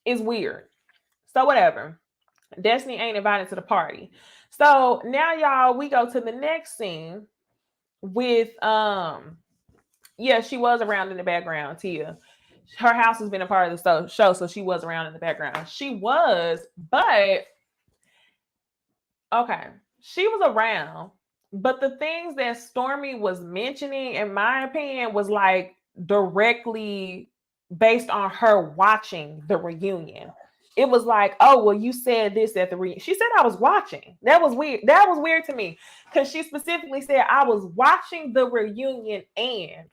It's weird. So whatever. Destiny ain't invited to the party. So now y'all, we go to the next scene with yeah, she was around in the background, Tia. Her house has been a part of the show, so she was around in the background. She was, but okay, she was around, but the things that Stormy was mentioning, in my opinion, was like directly based on her watching the reunion. It was like, oh, well, you said this at the reunion. She said I was watching. That was weird. That was weird to me because she specifically said I was watching the reunion and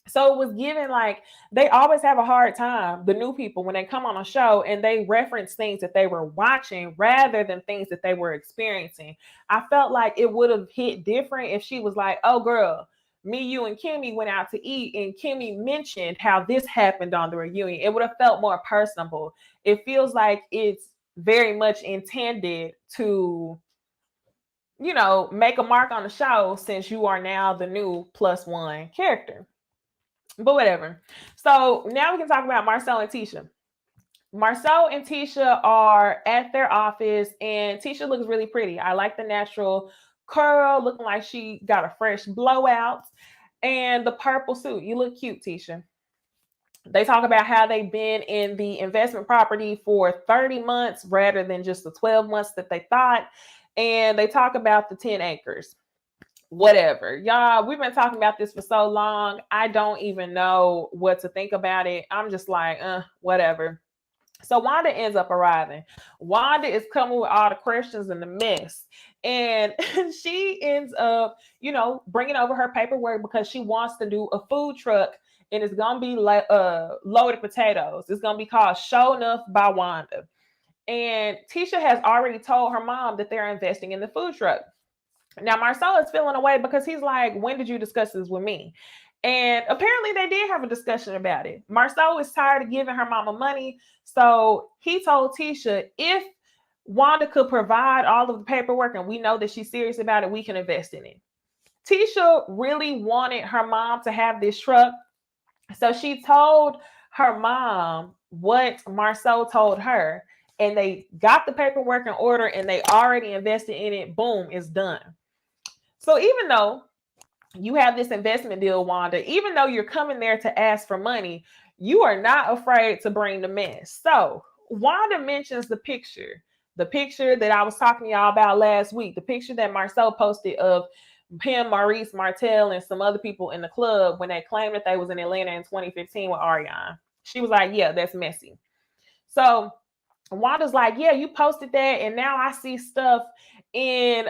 so it was given like they always have a hard time, the new people, when they come on a show and they reference things that they were watching rather than things that they were experiencing. I felt like it would have hit different if she was like, oh, girl, me, you, and Kimmy went out to eat and Kimmy mentioned how this happened on the reunion. It would have felt more personable. It feels like it's very much intended to, you know, make a mark on the show since you are now the new +1 character. But whatever. So now we can talk about Marcel and Tisha. Marcel and Tisha are at their office, and Tisha looks really pretty. I like the natural curl, looking like she got a fresh blowout, and the purple suit. You look cute, Tisha. They talk about how they've been in the investment property for 30 months rather than just the 12 months that they thought. And they talk about the 10 acres. Whatever. Y'all, we've been talking about this for so long. I don't even know what to think about it. I'm just like, whatever. So Wanda ends up arriving. Wanda is coming with all the questions and the mess. And she ends up, you know, bringing over her paperwork because she wants to do a food truck and it's going to be like loaded potatoes. It's going to be called Show Enough by Wanda. And Tisha has already told her mom that they're investing in the food truck. Now, Marcel is feeling away because he's like, when did you discuss this with me? And apparently they did have a discussion about it. Marcel is tired of giving her mama money. So he told Tisha, if Wanda could provide all of the paperwork and we know that she's serious about it, we can invest in it. Tisha really wanted her mom to have this truck. So she told her mom what Marcel told her. And they got the paperwork in order and they already invested in it. Boom, it's done. So even though you have this investment deal, Wanda, even though you're coming there to ask for money, you are not afraid to bring the mess. So Wanda mentions the picture that I was talking to y'all about last week, the picture that Marcel posted of him, Maurice, Martell, and some other people in the club when they claimed that they was in Atlanta in 2015 with Ariane. She was like, yeah, that's messy. So Wanda's like, yeah, you posted that, and now I see stuff in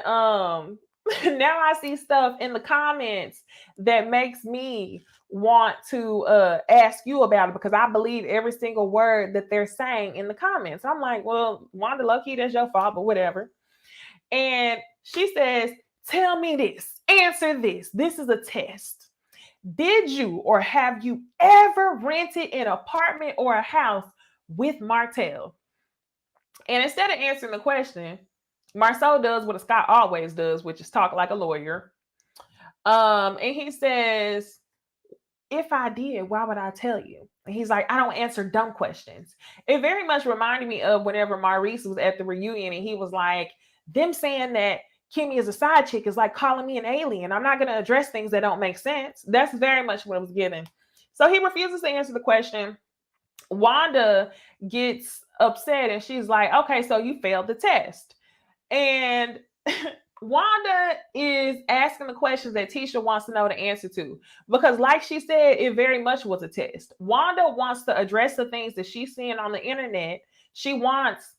now I see stuff in the comments that makes me want to ask you about it because I believe every single word that they're saying in the comments. I'm like, well, Wanda, low-key, that's your fault, but whatever. And she says, tell me this, answer this. This is a test. Did you or have you ever rented an apartment or a house with Martell? And instead of answering the question, Marcel does what a Scott always does, which is talk like a lawyer. And he says, if I did, why would I tell you? And he's like, I don't answer dumb questions. It very much reminded me of whenever Maurice was at the reunion and he was like, them saying that Kimmy is a side chick is like calling me an alien. I'm not going to address things that don't make sense. That's very much what it was given. So he refuses to answer the question. Wanda gets upset and she's like, okay, so you failed the test. And Wanda is asking the questions that Tisha wants to know the answer to. Because, like she said, it very much was a test. Wanda wants to address the things that she's seeing on the internet. She wants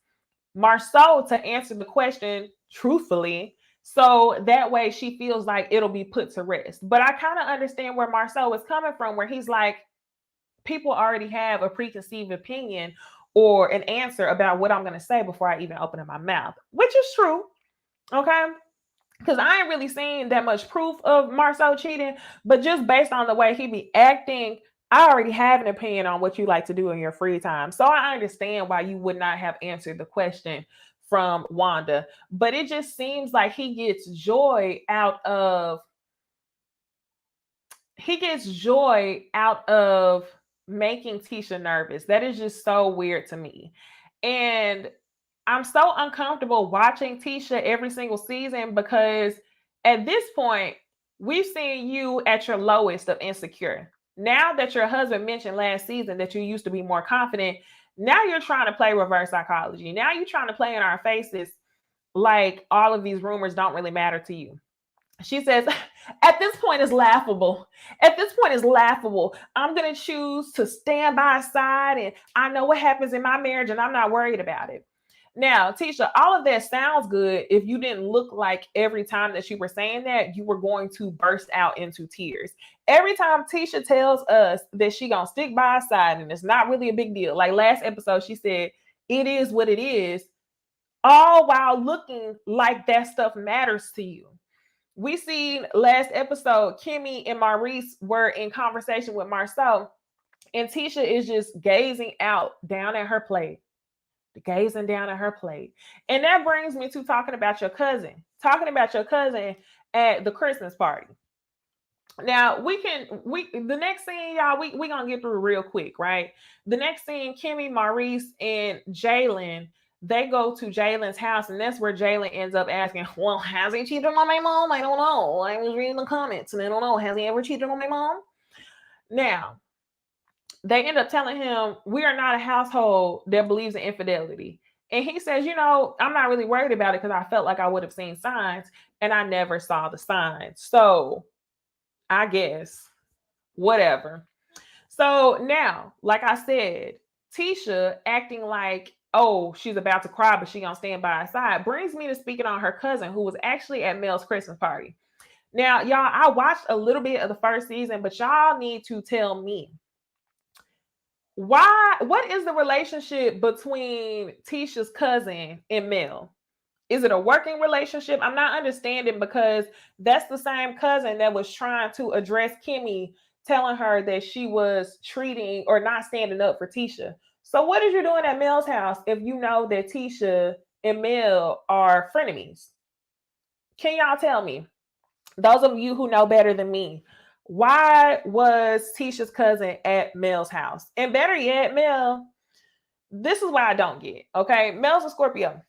Marceau to answer the question truthfully. So that way she feels like it'll be put to rest. But I kind of understand where Marceau is coming from, where he's like, people already have a preconceived opinion or an answer about what I'm going to say before I even open up my mouth, which is true. Okay. Because I ain't really seen that much proof of Marceau cheating, but just based on the way he be acting, I already have an opinion on what you like to do in your free time. So I understand why you would not have answered the question from Wanda, but it just seems like he gets joy out of making Tisha nervous. That is just so weird to me. And I'm so uncomfortable watching Tisha every single season because at this point, we've seen you at your lowest of insecure. Now that your husband mentioned last season that you used to be more confident, now you're trying to play reverse psychology. Now you're trying to play in our faces like all of these rumors don't really matter to you. She says, at this point it's laughable. At this point it's laughable. I'm going to choose to stand by his side and I know what happens in my marriage and I'm not worried about it. Now, Tisha, all of that sounds good if you didn't look like every time that you were saying that, you were going to burst out into tears. Every time Tisha tells us that she gonna stick by her side and it's not really a big deal. Like last episode, she said, it is what it is, all while looking like that stuff matters to you. We seen last episode, Kimmy and Maurice were in conversation with Marceau, and Tisha is just gazing out down at her plate. Gazing down at her plate. And that brings me to talking about your cousin at the Christmas party. Now the next scene, y'all, we gonna get through real quick, right? The next scene, Kimmy, Maurice, and Jalen, they go to Jalen's house, and that's where Jalen ends up asking, well, has he cheated on my mom? I don't know. I was reading the comments and I don't know. Has he ever cheated on my mom? Now, they end up telling him, we are not a household that believes in infidelity. And he says, I'm not really worried about it because I felt like I would have seen signs and I never saw the signs. So I guess, whatever. So now, like I said, Tisha acting like, oh, she's about to cry, but she gonna stand by her side, brings me to speaking on her cousin who was actually at Mel's Christmas party. Now, y'all, I watched a little bit of the first season, but y'all need to tell me, what is the relationship between Tisha's cousin and Mel? Is it a working relationship? I'm not understanding because that's the same cousin that was trying to address Kimmy, telling her that she was treating or not standing up for Tisha. So what is you doing at Mel's house if you know that Tisha and Mel are frenemies? Can y'all tell me? Those of you who know better than me, why was Tisha's cousin at Mel's house? And better yet, Mel, this is why I don't get, okay? Mel's a Scorpio.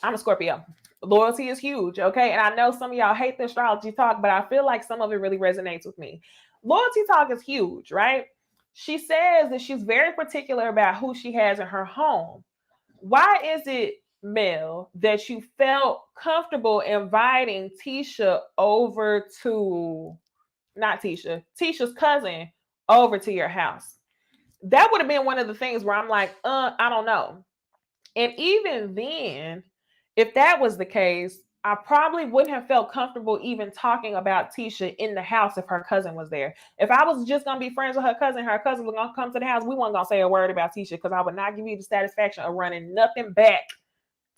I'm a Scorpio. Loyalty is huge, okay? And I know some of y'all hate the astrology talk, but I feel like some of it really resonates with me. Loyalty talk is huge, right? She says that she's very particular about who she has in her home. Why is it, Mel, that you felt comfortable inviting Tisha over to, not Tisha, Tisha's cousin over to your house? That would have been one of the things where I'm like, I don't know. And even then, if that was the case, I probably wouldn't have felt comfortable even talking about Tisha in the house if her cousin was there. If I was just going to be friends with her cousin was going to come to the house, we weren't going to say a word about Tisha because I would not give you the satisfaction of running nothing back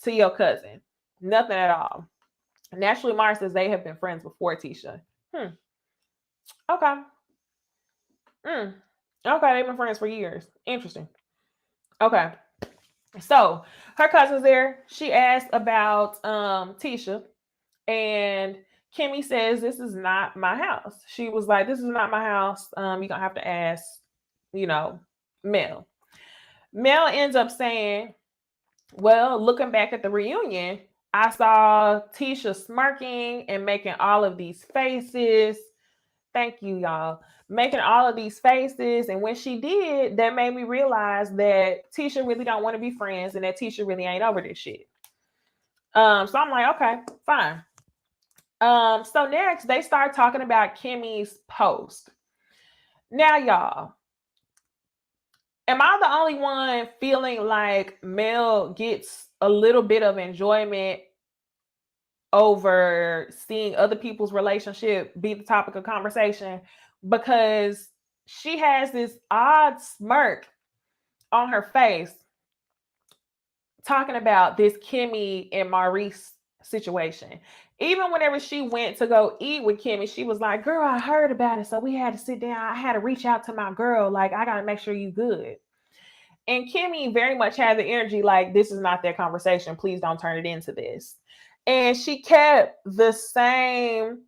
to your cousin. Nothing at all. Naturally, Mars says they have been friends before Tisha. Okay. Okay, they've been friends for years. Interesting. Okay. So her cousin's there. She asked about Tisha, and Kimmy says, this is not my house. She was like, this is not my house. You're going to have to ask, Mel. Mel ends up saying, well, looking back at the reunion, I saw Tisha smirking and making all of these faces. Thank you, y'all. Making all of these faces. And when she did, that made me realize that Tisha really don't want to be friends and that Tisha really ain't over this shit. So I'm like, okay, fine. So next they start talking about Kimmy's post. Now, y'all, am I the only one feeling like Mel gets a little bit of enjoyment over seeing other people's relationship be the topic of conversation? Because she has this odd smirk on her face talking about this Kimmy and Maurice situation. Even whenever she went to go eat with Kimmy, she was like, girl, I heard about it. So we had to sit down. I had to reach out to my girl. Like, I got to make sure you good. And Kimmy very much had the energy like, this is not their conversation. Please don't turn it into this. And she kept the same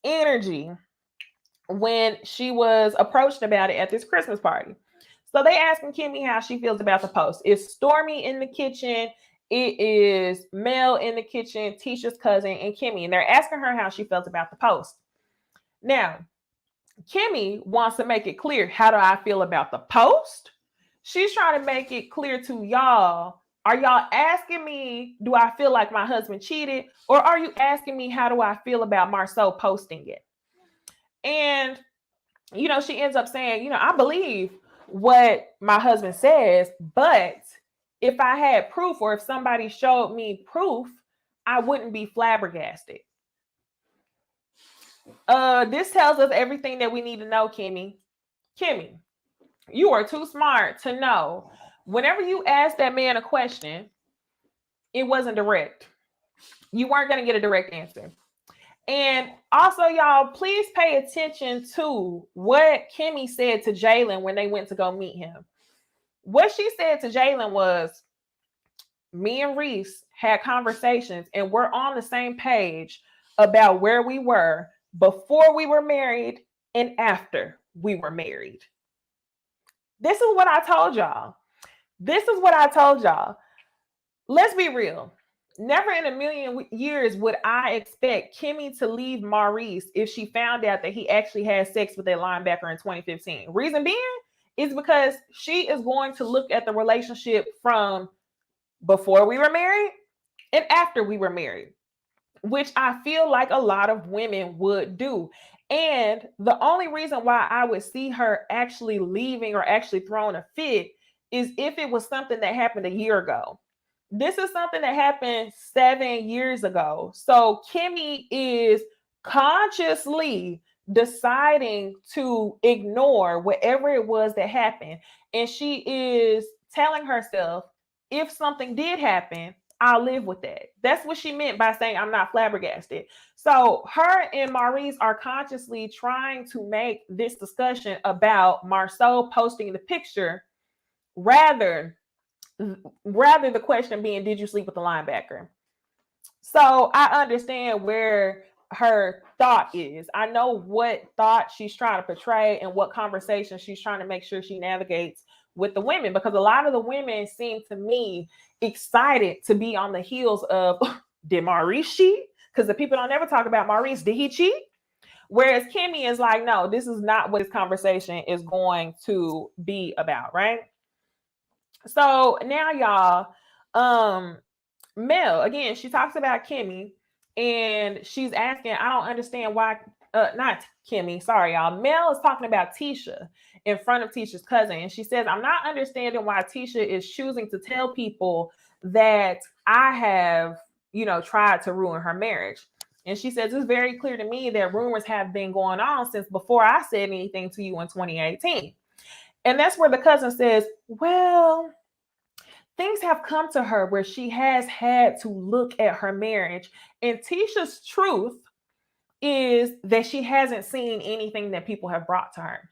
energy when she was approached about it at this Christmas party. So they asking Kimmy how she feels about the post. It's Stormy in the kitchen. It is Mel in the kitchen, Tisha's cousin, and Kimmy. And they're asking her how she felt about the post. Now, Kimmy wants to make it clear, how do I feel about the post? She's trying to make it clear to y'all, are y'all asking me, do I feel like my husband cheated? Or are you asking me, how do I feel about Marceau posting it? And, she ends up saying, I believe what my husband says, but if I had proof or if somebody showed me proof, I wouldn't be flabbergasted. This tells us everything that we need to know, Kimmy. Kimmy, you are too smart to know whenever you ask that man a question, it wasn't direct. You weren't going to get a direct answer. And also, y'all, please pay attention to what Kimmy said to Jalen when they went to go meet him. What she said to Jalen was, me and Reese had conversations and we're on the same page about where we were before we were married and after we were married. This is what I told y'all. Let's be real. Never in a million years would I expect Kimmy to leave Maurice if she found out that he actually had sex with that linebacker in 2015. Reason being is because she is going to look at the relationship from before we were married and after we were married, which I feel like a lot of women would do. And the only reason why I would see her actually leaving or actually throwing a fit is if it was something that happened a year ago. This is something that happened 7 years ago. So Kimmy is consciously deciding to ignore whatever it was that happened. And she is telling herself, if something did happen, I'll live with that. That's what she meant by saying I'm not flabbergasted. So her and Maurice are consciously trying to make this discussion about Marceau posting the picture rather the question being, did you sleep with the linebacker? So I understand where her thought is. I know what thought she's trying to portray and what conversation she's trying to make sure she navigates with the women, because a lot of the women seem to me excited to be on the heels of, did Maurice cheat? Because the people don't ever talk about Maurice. Did he cheat? Whereas Kimmy is like, no, this is not what this conversation is going to be about, right? So now, y'all, Mel, again, she talks about Kimmy and she's asking, I don't understand why, not Kimmy, sorry, y'all. Mel is talking about Tisha in front of Tisha's cousin. And she says, I'm not understanding why Tisha is choosing to tell people that I have, tried to ruin her marriage. And she says, it's very clear to me that rumors have been going on since before I said anything to you in 2018. And that's where the cousin says, well, things have come to her where she has had to look at her marriage. And Tisha's truth is that she hasn't seen anything that people have brought to her.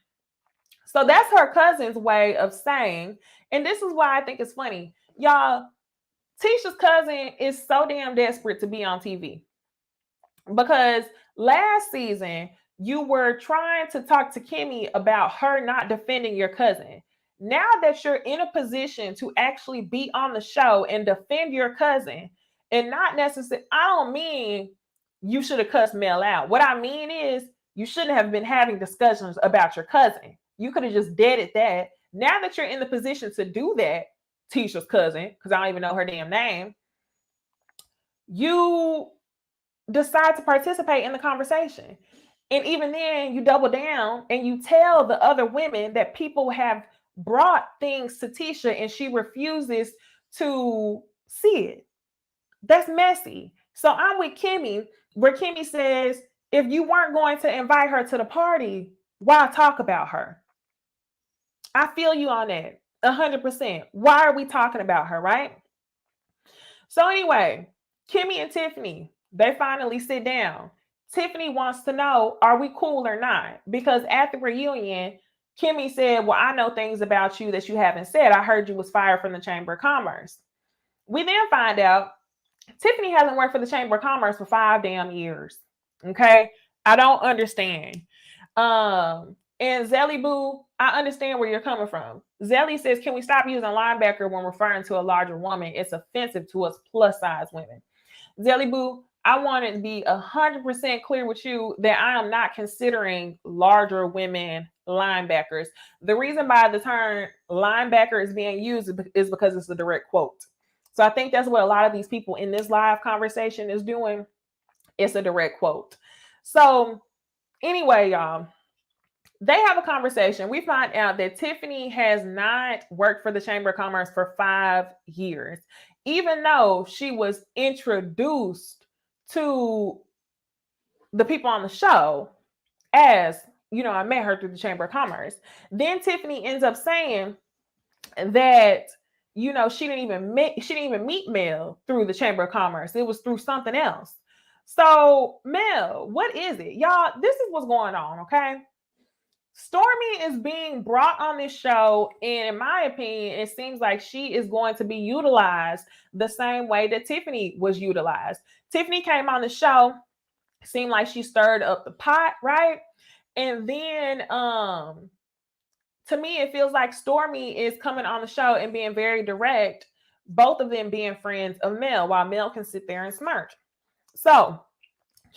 So that's her cousin's way of saying, and this is why I think it's funny. Y'all, Tisha's cousin is so damn desperate to be on TV. Because last season, you were trying to talk to Kimmy about her not defending your cousin. Now that you're in a position to actually be on the show and defend your cousin, and not necessarily, I don't mean you should have cussed Mel out. What I mean is, you shouldn't have been having discussions about your cousin. You could have just deaded that. Now that you're in the position to do that, Tisha's cousin, because I don't even know her damn name, you decide to participate in the conversation. And even then, you double down and you tell the other women that people have brought things to Tisha and she refuses to see it. That's messy. So I'm with Kimmy, where Kimmy says, if you weren't going to invite her to the party, why talk about her? I feel you on that 100%. Why are we talking about her, right? So anyway, Kimmy and Tiffany, they finally sit down. Tiffany wants to know, are we cool or not? Because at the reunion, Kimmy said, well, I know things about you that you haven't said. I heard you was fired from the Chamber of Commerce. We then find out Tiffany hasn't worked for the Chamber of Commerce for 5 damn years. Okay? I don't understand. And Zelly Boo, I understand where you're coming from. Zelly says, can we stop using linebacker when referring to a larger woman? It's offensive to us plus size women. Zelly Boo, I want to be 100% clear with you that I am not considering larger women linebackers. The reason by the term linebacker is being used is because it's a direct quote. So I think that's what a lot of these people in this live conversation is doing. It's a direct quote. So anyway, y'all, they have a conversation. We find out that Tiffany has not worked for the Chamber of Commerce for 5 years, even though she was introduced to the people on the show as, you know, I met her through the Chamber of Commerce. Then Tiffany ends up saying that, you know, she didn't even meet Mel through the Chamber of Commerce. It was through something else. So, Mel, what is it? Y'all, this is what's going on, okay? Stormy is being brought on this show, and in my opinion, it seems like she is going to be utilized the same way that Tiffany was utilized. Tiffany came on the show, seemed like she stirred up the pot, right? And then to me, it feels like Stormy is coming on the show and being very direct, both of them being friends of Mel, while Mel can sit there and smirk. So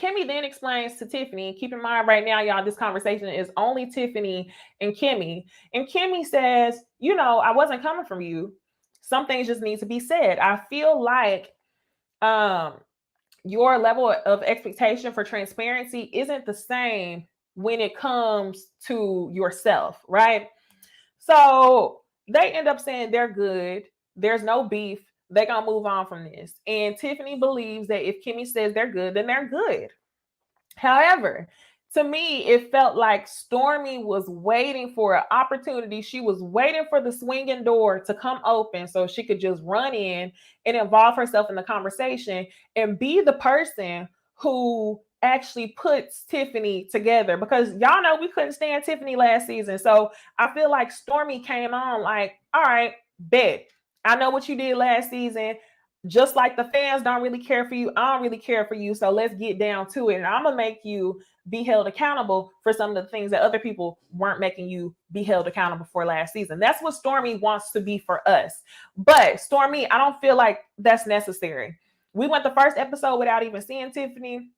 Kimmy then explains to Tiffany, keep in mind right now, y'all, this conversation is only Tiffany and Kimmy. And Kimmy says, you know, I wasn't coming from you. Some things just need to be said. I feel like your level of expectation for transparency isn't the same when it comes to yourself, right? So they end up saying they're good. There's no beef. They're going to move on from this. And Tiffany believes that if Kimmy says they're good, then they're good. However, to me, it felt like Stormy was waiting for an opportunity. She was waiting for the swinging door to come open so she could just run in and involve herself in the conversation and be the person who actually puts Tiffany together, because y'all know we couldn't stand Tiffany last season. So I feel like Stormy came on like, all right, bet. I know what you did last season. Just like the fans don't really care for you, I don't really care for you. So let's get down to it. And I'm going to make you be held accountable for some of the things that other people weren't making you be held accountable for last season. That's what Stormy wants to be for us. But Stormy, I don't feel like that's necessary. We went the first episode without even seeing Tiffany.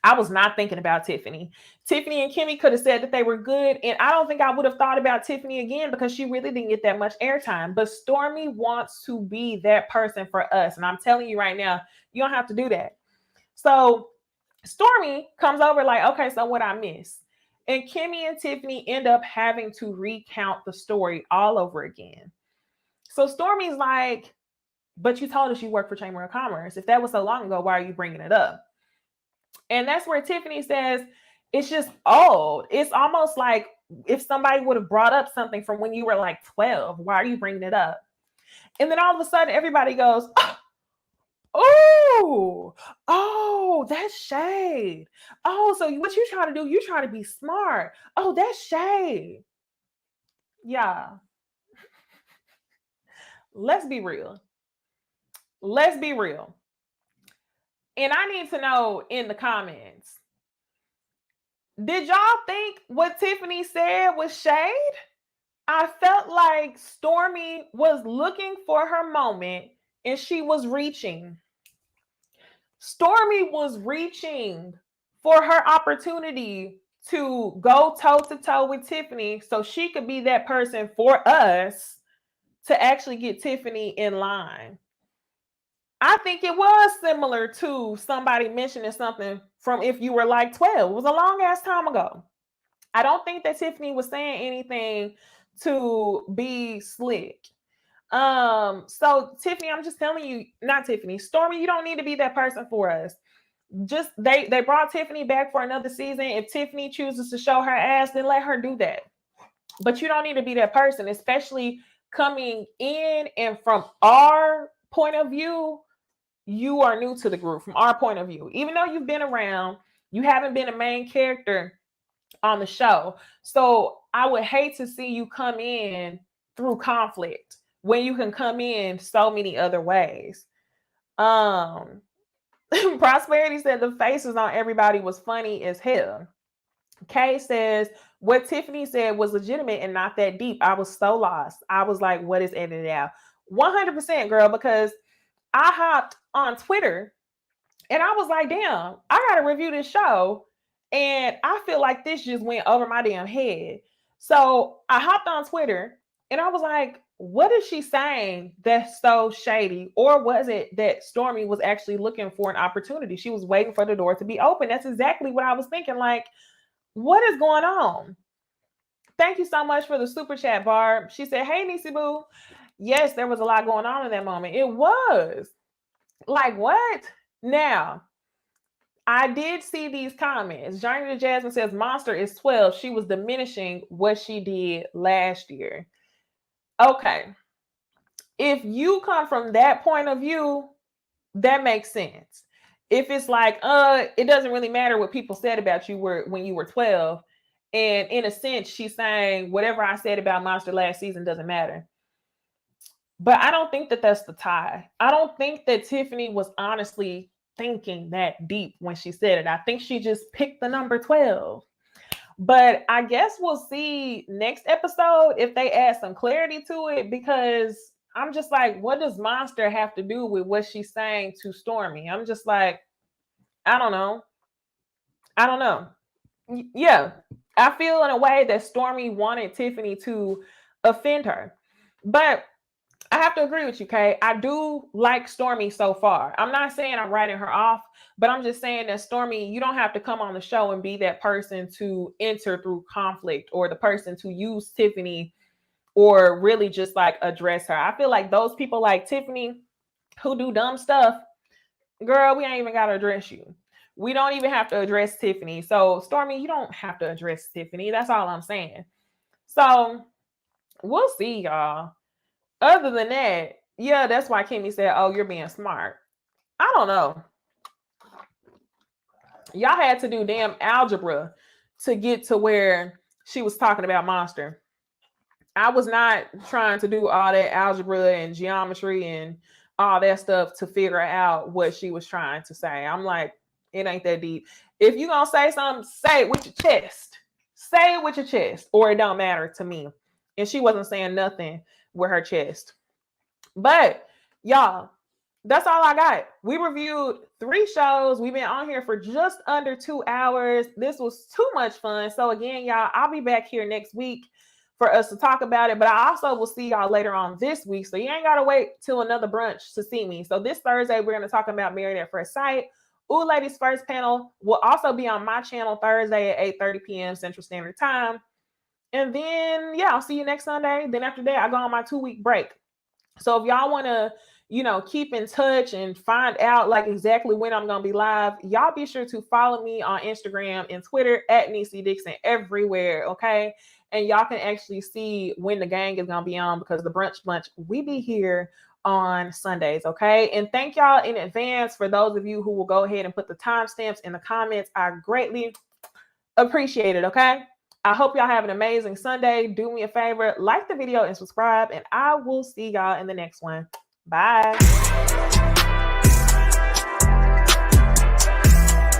I was not thinking about Tiffany. Tiffany and Kimmy could have said that they were good, and I don't think I would have thought about Tiffany again because she really didn't get that much airtime. But Stormy wants to be that person for us, and I'm telling you right now, you don't have to do that. So Stormy comes over like, okay, so what I miss? And Kimmy and Tiffany end up having to recount the story all over again. So Stormy's like, but you told us you work for Chamber of Commerce. If that was so long ago, why are you bringing it up? And that's where Tiffany says, it's just old. It's almost like if somebody would have brought up something from when you were like 12, why are you bringing it up? And then all of a sudden, everybody goes, oh, that's shade. Oh, so what you trying to do? You trying to be smart. Oh, that's shade. Yeah. Let's be real. Let's be real. And I need to know in the comments, did y'all think what Tiffany said was shade? I felt like Stormy was looking for her moment and she was reaching. Stormy was reaching for her opportunity to go toe to toe with Tiffany so she could be that person for us to actually get Tiffany in line. I think it was similar to somebody mentioning something from If You Were Like 12. It was a long ass time ago. I don't think that Tiffany was saying anything to be slick. So Tiffany, I'm just telling you, not Tiffany, Stormy, you don't need to be that person for us. Just they brought Tiffany back for another season. If Tiffany chooses to show her ass, then let her do that. But you don't need to be that person, especially coming in and from our point of view, you are new to the group from our point of view. Even though you've been around, you haven't been a main character on the show. So I would hate to see you come in through conflict when you can come in so many other ways. Prosperity said the faces on everybody was funny as hell. Kay says what Tiffany said was legitimate and not that deep. I was so lost. I was like, what is edited out? 100% girl, because I hopped on Twitter and I was like, damn, I got to review this show. And I feel like this just went over my damn head. So I hopped on Twitter and I was like, what is she saying that's so shady? Or was it that Stormy was actually looking for an opportunity? She was waiting for the door to be open. That's exactly what I was thinking. Like, what is going on? Thank you so much for the super chat, Barb. She said, hey, Necey Boo. Yes, there was a lot going on in that moment. It was. Like, what? Now, I did see these comments. Journey to Jasmine says Monster is 12. She was diminishing what she did last year. Okay. If you come from that point of view, that makes sense. If it's like, it doesn't really matter what people said about you when you were 12. And in a sense, she's saying whatever I said about Monster last season doesn't matter. But I don't think that that's the tie. I don't think that Tiffany was honestly thinking that deep when she said it. I think she just picked the number 12. But I guess we'll see next episode if they add some clarity to it, because I'm just like, what does Monster have to do with what she's saying to Stormy? I'm just like, I don't know. Yeah, I feel in a way that Stormy wanted Tiffany to offend her. But I have to agree with you, Kay. I do like Stormy so far. I'm not saying I'm writing her off, but I'm just saying that Stormy, you don't have to come on the show and be that person to enter through conflict or the person to use Tiffany or really just like address her. I feel like those people like Tiffany who do dumb stuff, girl, we ain't even got to address you. We don't even have to address Tiffany. So, Stormy, you don't have to address Tiffany. That's all I'm saying. So, we'll see, y'all. Other than that, yeah, that's why Kimmy said, oh, you're being smart. I don't know. Y'all had to do damn algebra to get to where she was talking about Monster. I was not trying to do all that algebra and geometry and all that stuff to figure out what she was trying to say. I'm like, it ain't that deep. If you're going to say something, say it with your chest. Say it with your chest, or it don't matter to me. And she wasn't saying nothing with her chest. But y'all, that's all I got. We reviewed 3 shows. We've been on here for just under 2 hours. This was too much fun. So again, y'all, I'll be back here next week for us to talk about it. But I also will see y'all later on this week. So you ain't got to wait till another brunch to see me. So this Thursday, we're going to talk about Married at First Sight. Ooh Ladies First panel will also be on my channel Thursday at 8:30 p.m. Central Standard Time. And then, yeah, I'll see you next Sunday. Then after that, I go on my 2-week break. So if y'all want to, keep in touch and find out like exactly when I'm going to be live, y'all be sure to follow me on Instagram and Twitter at Necey Dixon everywhere. Okay. And y'all can actually see when the gang is going to be on, because the brunch bunch, we be here on Sundays. Okay. And thank y'all in advance for those of you who will go ahead and put the timestamps in the comments. I greatly appreciate it. Okay. I hope y'all have an amazing Sunday. Do me a favor, like the video and subscribe, and I will see y'all in the next one. Bye.